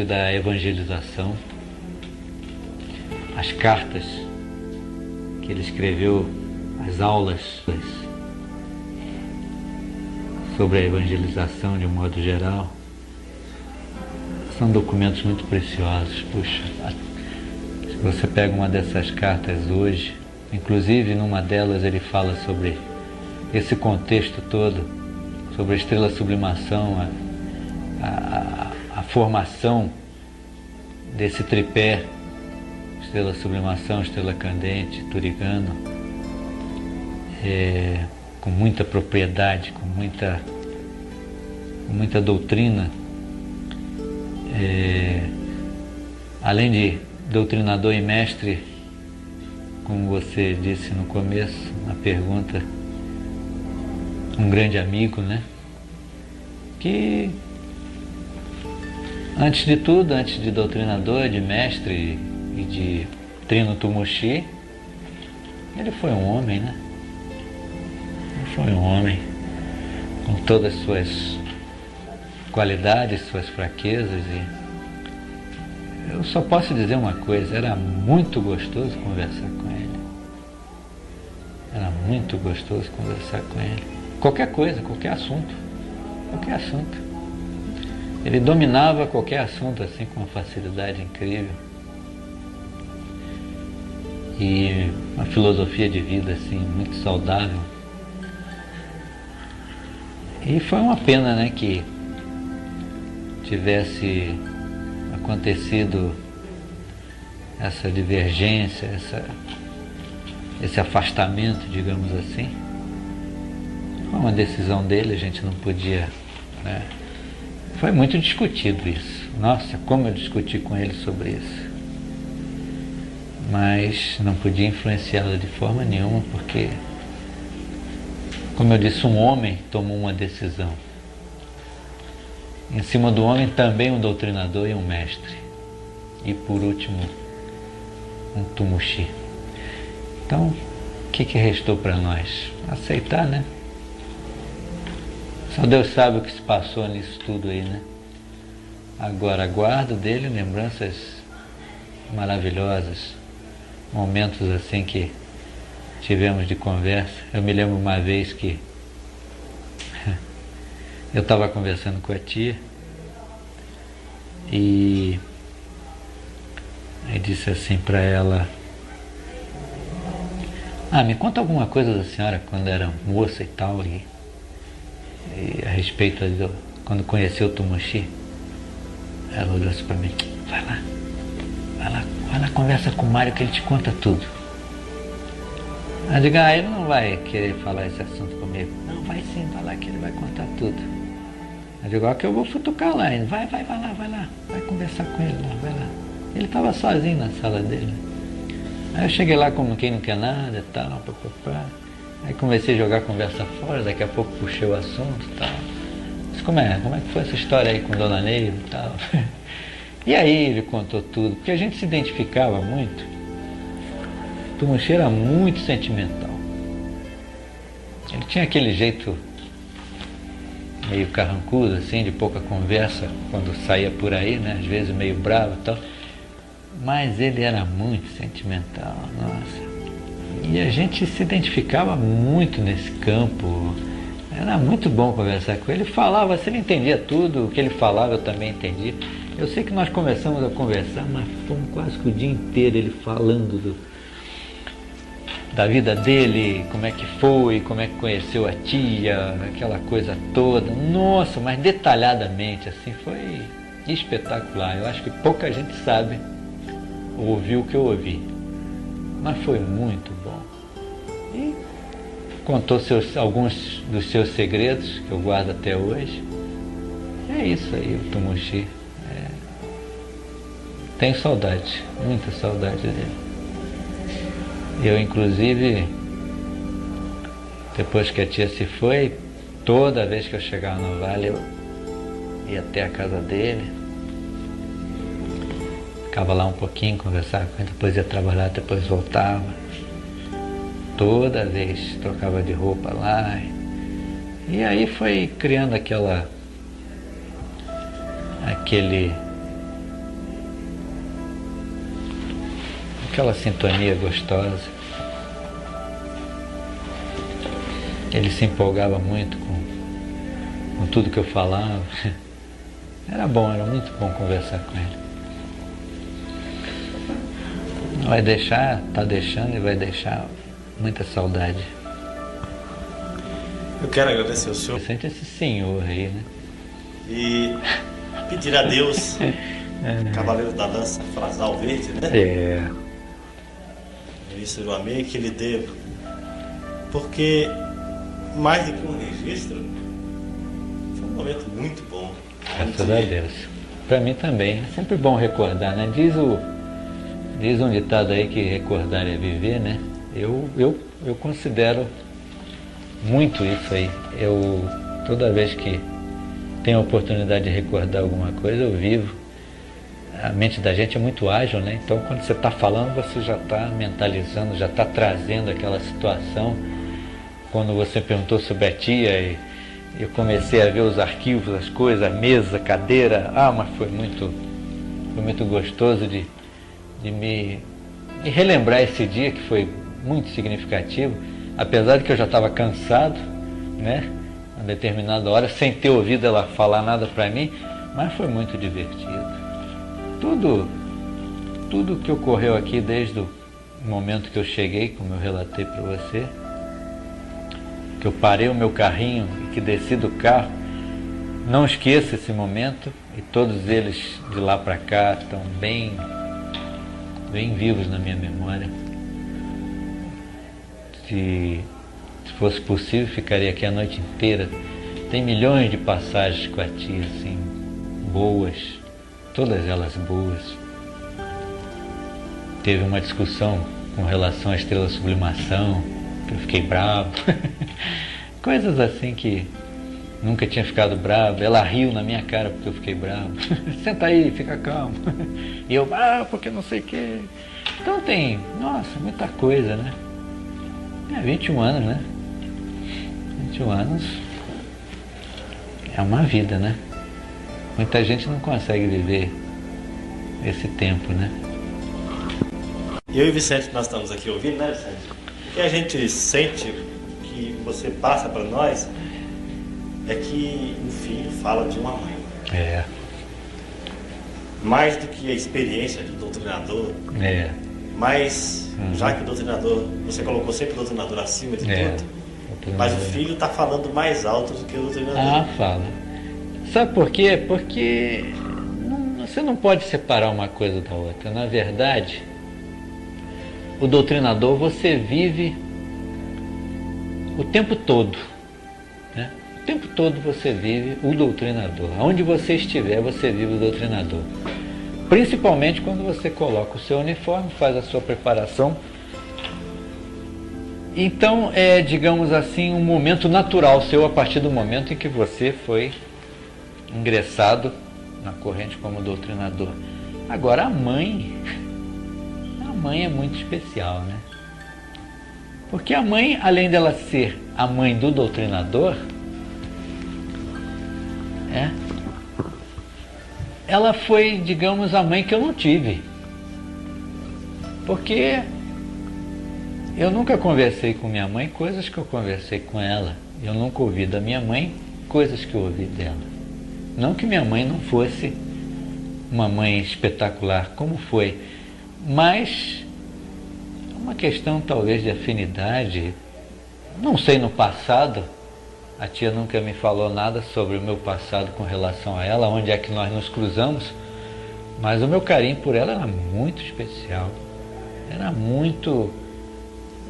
da evangelização. As cartas que ele escreveu, as aulas sobre a evangelização de um modo geral, são documentos muito preciosos. Puxa, se você pega uma dessas cartas hoje, inclusive numa delas ele fala sobre esse contexto todo, sobre a estrela sublimação, a formação desse tripé, estrela sublimação, estrela candente, Turigano, com muita propriedade, com muita doutrina, além de doutrinador e mestre, como você disse no começo, na pergunta, um grande amigo, né? Que antes de tudo, antes de doutrinador, de mestre e de Trino Tumuxi, ele foi um homem, né? Ele foi um homem com todas as suas qualidades, suas fraquezas, e eu só posso dizer uma coisa: era muito gostoso conversar com ele. Era muito gostoso conversar com ele. Qualquer coisa, qualquer assunto. Ele dominava qualquer assunto assim com uma facilidade incrível. E uma filosofia de vida assim muito saudável. E foi uma pena, né, que tivesse acontecido essa divergência, esse afastamento, digamos assim. Foi uma decisão dele, a gente não podia, né? Foi muito discutido isso. Nossa, como eu discuti com ele sobre isso. Mas não podia influenciá-lo de forma nenhuma, porque, como eu disse, um homem tomou uma decisão. Em cima do homem também um doutrinador e um mestre. E por último, um Tumuxi. Então, o que restou para nós? Aceitar, né? Só Deus sabe o que se passou nisso tudo aí, né? Agora, guardo dele lembranças maravilhosas, momentos assim que tivemos de conversa. Eu me lembro uma vez que eu estava conversando com a tia e aí disse assim para ela: me conta alguma coisa da senhora quando era moça e tal, e a respeito de quando conheceu o Tumuxi. Ela olhou assim para mim: vai lá, conversa com o Mário que ele te conta tudo. Eu digo, ele não vai querer falar esse assunto comigo. Não, vai sim, vai lá que ele vai contar tudo. Eu digo, que eu vou futucar lá ainda. Vai lá. Vai conversar com ele lá, vai lá. Ele estava sozinho na sala dele. Aí eu cheguei lá como quem não quer nada e tal, papapá. Aí comecei a jogar a conversa fora, daqui a pouco puxei o assunto e tal. Mas como é que foi essa história aí com Dona Neiva e tal? E aí ele contou tudo, porque a gente se identificava muito. O Tumuxi era muito sentimental. Ele tinha aquele jeito meio carrancudo, assim, de pouca conversa, quando saía por aí, né? Às vezes meio bravo e tal. Mas ele era muito sentimental, nossa. E a gente se identificava muito nesse campo. Era muito bom conversar com ele. Ele falava, se ele entendia tudo, o que ele falava eu também entendia. Eu sei que nós começamos a conversar, mas fomos quase que o dia inteiro ele falando da vida dele, como é que foi, como é que conheceu a tia, aquela coisa toda. Nossa, mas detalhadamente, assim, foi espetacular. Eu acho que pouca gente sabe ouvir o que eu ouvi. Mas foi muito bom. E contou alguns dos seus segredos, que eu guardo até hoje. É isso aí, o Tumuxi. Tenho saudade, muita saudade dele. Eu, inclusive, depois que a tia se foi, toda vez que eu chegava no vale, eu ia até a casa dele, ficava lá um pouquinho, conversava com ele, depois ia trabalhar, depois voltava. Toda vez trocava de roupa lá. E aí foi criando aquela sintonia gostosa. Ele se empolgava muito com tudo que eu falava. Era bom, era muito bom conversar com ele. Vai deixar, está deixando e vai deixar muita saudade. Eu quero agradecer ao senhor. Sente esse senhor aí, né? E pedir a Deus, Cavaleiro da Lança Frasal Verde, né? Ministro Iruamê, que ele dê, porque mais do que um registro, foi um momento muito bom. Graças a Deus. Para mim também. É sempre bom recordar, né? Diz um ditado aí que recordar é viver, né? Eu considero muito isso aí. Toda vez que tenho a oportunidade de recordar alguma coisa, eu vivo. A mente da gente é muito ágil, né? Então, quando você está falando, você já está mentalizando, já está trazendo aquela situação. Quando você perguntou sobre a tia, e eu comecei a ver os arquivos, as coisas, a mesa, a cadeira. Mas foi muito gostoso de me relembrar esse dia, que foi muito significativo, apesar de que eu já estava cansado, né? A determinada hora, sem ter ouvido ela falar nada para mim, mas foi muito divertido. Tudo que ocorreu aqui desde o momento que eu cheguei, como eu relatei para você, que eu parei o meu carrinho e que desci do carro, não esqueço esse momento, e todos eles de lá para cá estão bem vivos na minha memória. Se fosse possível, ficaria aqui a noite inteira. Tem milhões de passagens com a tia, assim, boas, todas elas boas. Teve uma discussão com relação à estrela sublimação, que eu fiquei bravo. Coisas assim que nunca tinha ficado bravo. Ela riu na minha cara porque eu fiquei bravo. Senta aí, fica calmo. E eu, porque não sei o quê. Então tem, muita coisa, né? 21 anos, né? 21 anos é uma vida, né? Muita gente não consegue viver esse tempo, né? Eu e o Vicente, nós estamos aqui ouvindo, né, Vicente? O que a gente sente, que você passa para nós, é que um filho fala de uma mãe. Mais do que a experiência do doutrinador. Mas, já que o doutrinador, você colocou sempre o doutrinador acima de tudo, mas o filho está falando mais alto do que o doutrinador. Fala. Sabe por quê? Porque você não pode separar uma coisa da outra. Na verdade, o doutrinador, você vive o tempo todo, né? O tempo todo você vive o doutrinador. Onde você estiver, você vive o doutrinador. Principalmente quando você coloca o seu uniforme, faz a sua preparação. Então é, digamos assim, um momento natural seu a partir do momento em que você foi ingressado na corrente como doutrinador. Agora a mãe é muito especial, né? Porque a mãe, além dela ser a mãe do doutrinador, ela foi, digamos, a mãe que eu não tive. Porque eu nunca conversei com minha mãe coisas que eu conversei com ela. Eu nunca ouvi da minha mãe coisas que eu ouvi dela. Não que minha mãe não fosse uma mãe espetacular, como foi, mas uma questão talvez de afinidade. Não sei, no passado, a tia nunca me falou nada sobre o meu passado com relação a ela, onde é que nós nos cruzamos, mas o meu carinho por ela era muito especial. Eu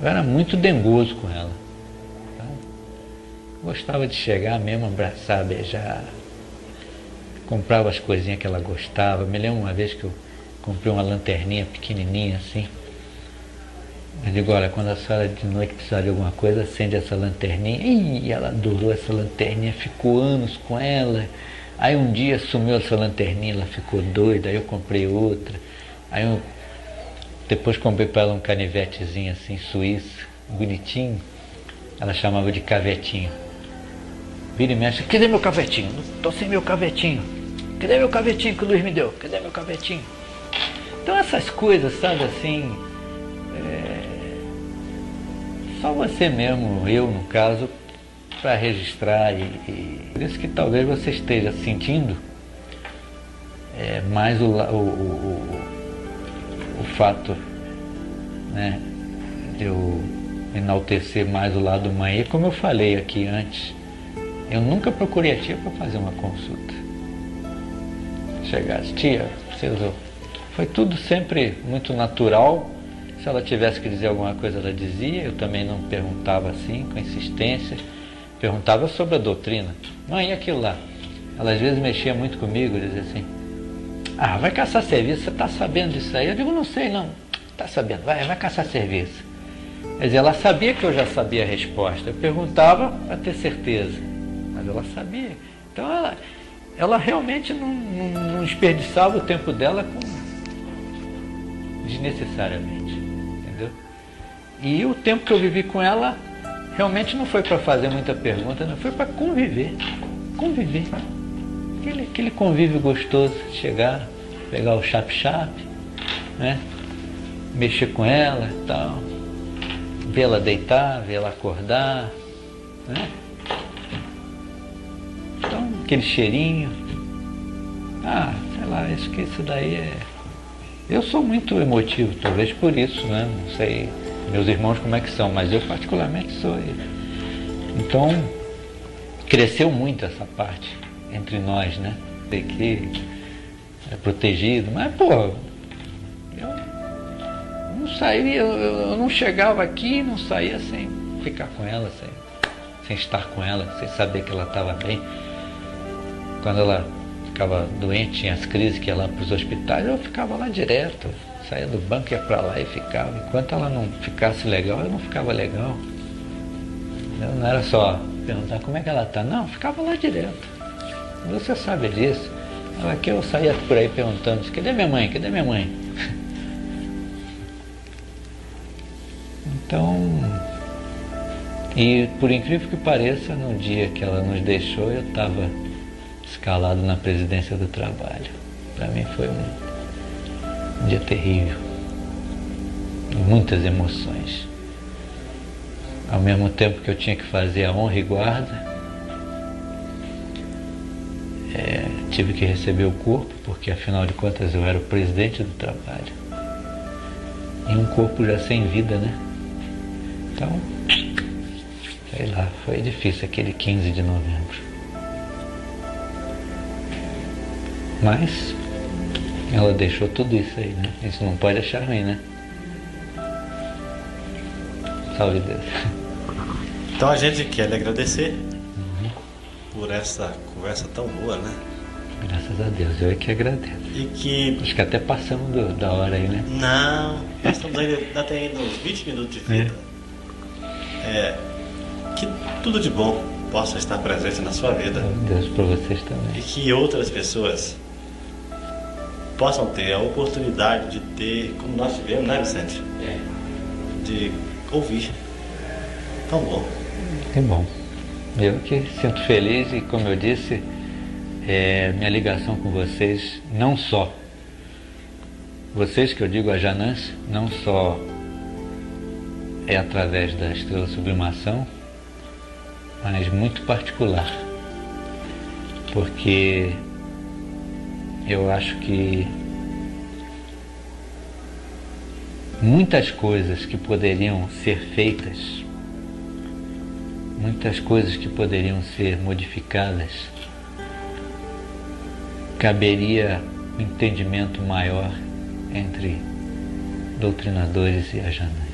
era muito dengoso com ela. Então, gostava de chegar mesmo, abraçar, beijar, comprava as coisinhas que ela gostava. Me lembro uma vez que eu comprei uma lanterninha pequenininha assim. Eu digo, olha, quando a senhora de noite precisar de alguma coisa, acende essa lanterninha. E ela adorou essa lanterninha, ficou anos com ela. Aí um dia sumiu essa lanterninha, ela ficou doida, aí eu comprei outra. Aí eu depois comprei para ela um canivetezinho assim, suíço, bonitinho. Ela chamava de cavetinho. Vira e mexe, cadê meu cavetinho? Estou sem meu cavetinho. Cadê meu cavetinho que o Luiz me deu? Cadê meu cavetinho? Então essas coisas, sabe assim, só você mesmo, eu no caso, para registrar e por isso que talvez você esteja sentindo mais o fato, né, de eu enaltecer mais o lado mãe. E como eu falei aqui antes, eu nunca procurei a tia para fazer uma consulta. Chegasse, tia, precisou. Foi tudo sempre muito natural. Se ela tivesse que dizer alguma coisa, ela dizia. Eu também não perguntava assim, com insistência. Perguntava sobre a doutrina. Mãe, e aquilo lá? Ela às vezes mexia muito comigo, dizia assim, ah, vai caçar serviço, você está sabendo disso aí? Eu digo, não sei não. Está sabendo, vai caçar serviço. Quer dizer, ela sabia que eu já sabia a resposta. Eu perguntava para ter certeza, mas ela sabia. Então ela realmente não desperdiçava o tempo dela desnecessariamente, entendeu? E o tempo que eu vivi com ela realmente não foi para fazer muita pergunta, não, foi para conviver. Aquele convívio gostoso, chegar, pegar o chap-chap, né? Mexer com ela e tal, ver ela deitar, ver ela acordar, né? Então, aquele cheirinho, sei lá, isso daí é... Eu sou muito emotivo, talvez por isso, né? Não sei meus irmãos como é que são, mas eu particularmente sou. Então, cresceu muito essa parte entre nós, né? Que é protegido, mas pô, eu não saía, eu não chegava aqui, não saía sem ficar com ela, sem estar com ela, sem saber que ela estava bem. Quando ela ficava doente, tinha as crises que ia lá para os hospitais, eu ficava lá direto, saía do banco, ia para lá e ficava. Enquanto ela não ficasse legal, eu não ficava legal. Não era só perguntar como é que ela está, não, eu ficava lá direto. Você sabe disso. Aqui eu saía por aí perguntando, cadê minha mãe? Cadê minha mãe? Então, e por incrível que pareça, no dia que ela nos deixou, eu estava escalado na presidência do trabalho. Para mim foi um dia terrível, muitas emoções. Ao mesmo tempo que eu tinha que fazer a honra e guarda, tive que receber o corpo, porque afinal de contas eu era o presidente do trabalho. E um corpo já sem vida, né? Então, sei lá, foi difícil aquele 15 de novembro. Mas ela deixou tudo isso aí, né? Isso não pode achar ruim, né? Salve Deus. Então a gente quer lhe agradecer por essa conversa tão boa, né? Graças a Deus, eu é que agradeço. E que... Acho que até passamos da hora aí, né? Não, nós estamos ainda tem uns 20 minutos de vida. Que tudo de bom possa estar presente na sua vida. Deus para vocês também. E que outras pessoas possam ter a oportunidade de ter, como nós tivemos, né, Vicente? De ouvir. Tão bom. Que bom. Eu que sinto feliz e, como eu disse, minha ligação com vocês, não só vocês, que eu digo a Janance, não só é através da Estrela Sublimação, mas muito particular, porque eu acho que muitas coisas que poderiam ser feitas, muitas coisas que poderiam ser modificadas, caberia um entendimento maior entre doutrinadores e ajanãs.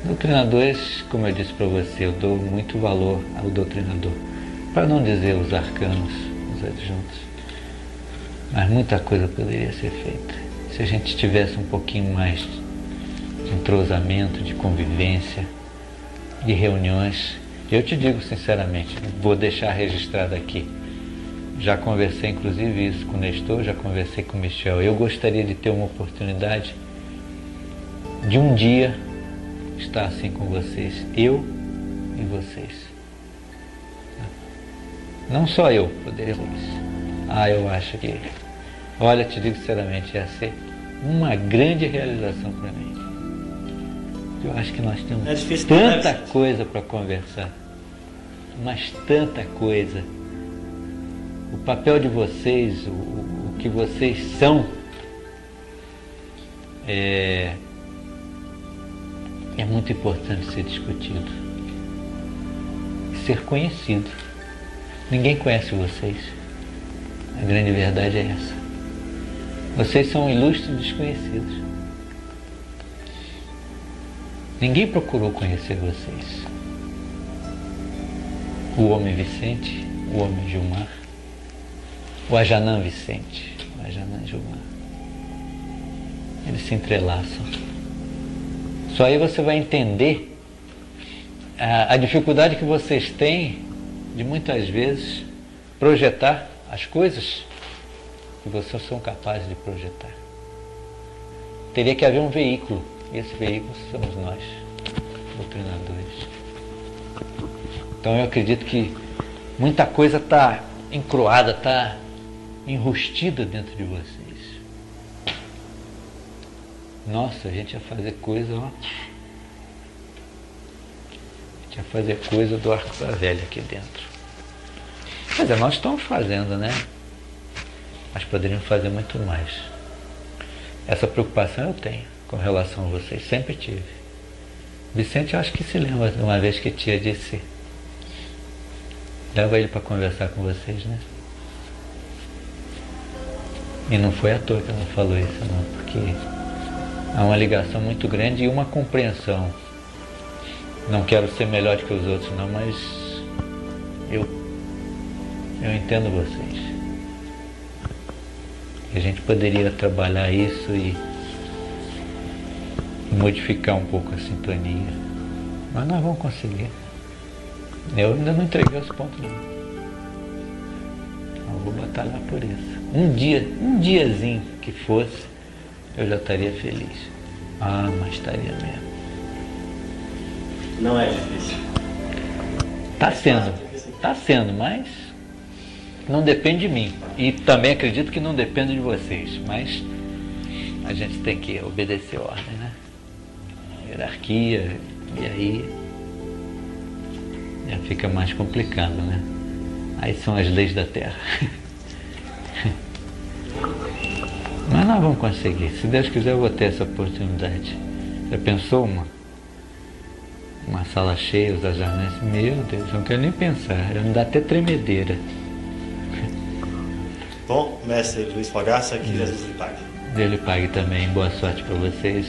Doutrinadores, como eu disse para você, eu dou muito valor ao doutrinador, para não dizer os arcanos, os adjuntos, mas muita coisa poderia ser feita se a gente tivesse um pouquinho mais de entrosamento, de convivência, de reuniões. Eu te digo sinceramente, vou deixar registrado aqui, já conversei inclusive isso com o Nestor, já conversei com o Michel. Eu gostaria de ter uma oportunidade de um dia estar assim com vocês, eu e vocês. Não só eu poderia fazer isso. Eu acho que, olha, te digo sinceramente, ia ser uma grande realização para mim. Eu acho que nós temos tanta coisa para conversar, mas tanta coisa. O papel de vocês, o que vocês são, é muito importante ser discutido, ser conhecido. Ninguém conhece vocês. A grande verdade é essa. Vocês são ilustres desconhecidos. Ninguém procurou conhecer vocês. O homem Vicente, o homem Gilmar, o Ajanã Vicente, o Ajanã Gilmar. Eles se entrelaçam. Só aí você vai entender a dificuldade que vocês têm de muitas vezes projetar as coisas que vocês são capazes de projetar. Teria que haver um veículo, e esse veículo somos nós, doutrinadores. Então eu acredito que muita coisa está encruada, está enrustida dentro de vocês. Nossa, a gente ia fazer coisa, ó. A gente ia fazer coisa do Arco da Velha aqui dentro. Mas nós estamos fazendo, né? Mas poderíamos fazer muito mais. Essa preocupação eu tenho com relação a vocês, sempre tive. Vicente, eu acho que se lembra de uma vez que tia disse: leva ele para conversar com vocês, né? E não foi à toa que ela falou isso, não, porque há uma ligação muito grande e uma compreensão. Não quero ser melhor do que os outros, não, mas eu entendo vocês. E a gente poderia trabalhar isso e modificar um pouco a sintonia. Mas nós vamos conseguir. Eu ainda não entreguei os pontos, não. Eu vou batalhar por isso. Um diazinho que fosse, eu já estaria feliz. Mas estaria mesmo. Não é difícil. Tá sendo, mas não depende de mim. E também acredito que não depende de vocês. Mas a gente tem que obedecer a ordem, né? Hierarquia, e aí já fica mais complicado, né? Aí são as leis da Terra. Mas nós vamos conseguir. Se Deus quiser, eu vou ter essa oportunidade. Já pensou uma sala cheia, os ajanenses? Meu Deus, eu não quero nem pensar. Já me dá até tremedeira. Bom, mestre Luiz Fogaça, que Jesus lhe pague. Deus lhe pague também. Boa sorte para vocês.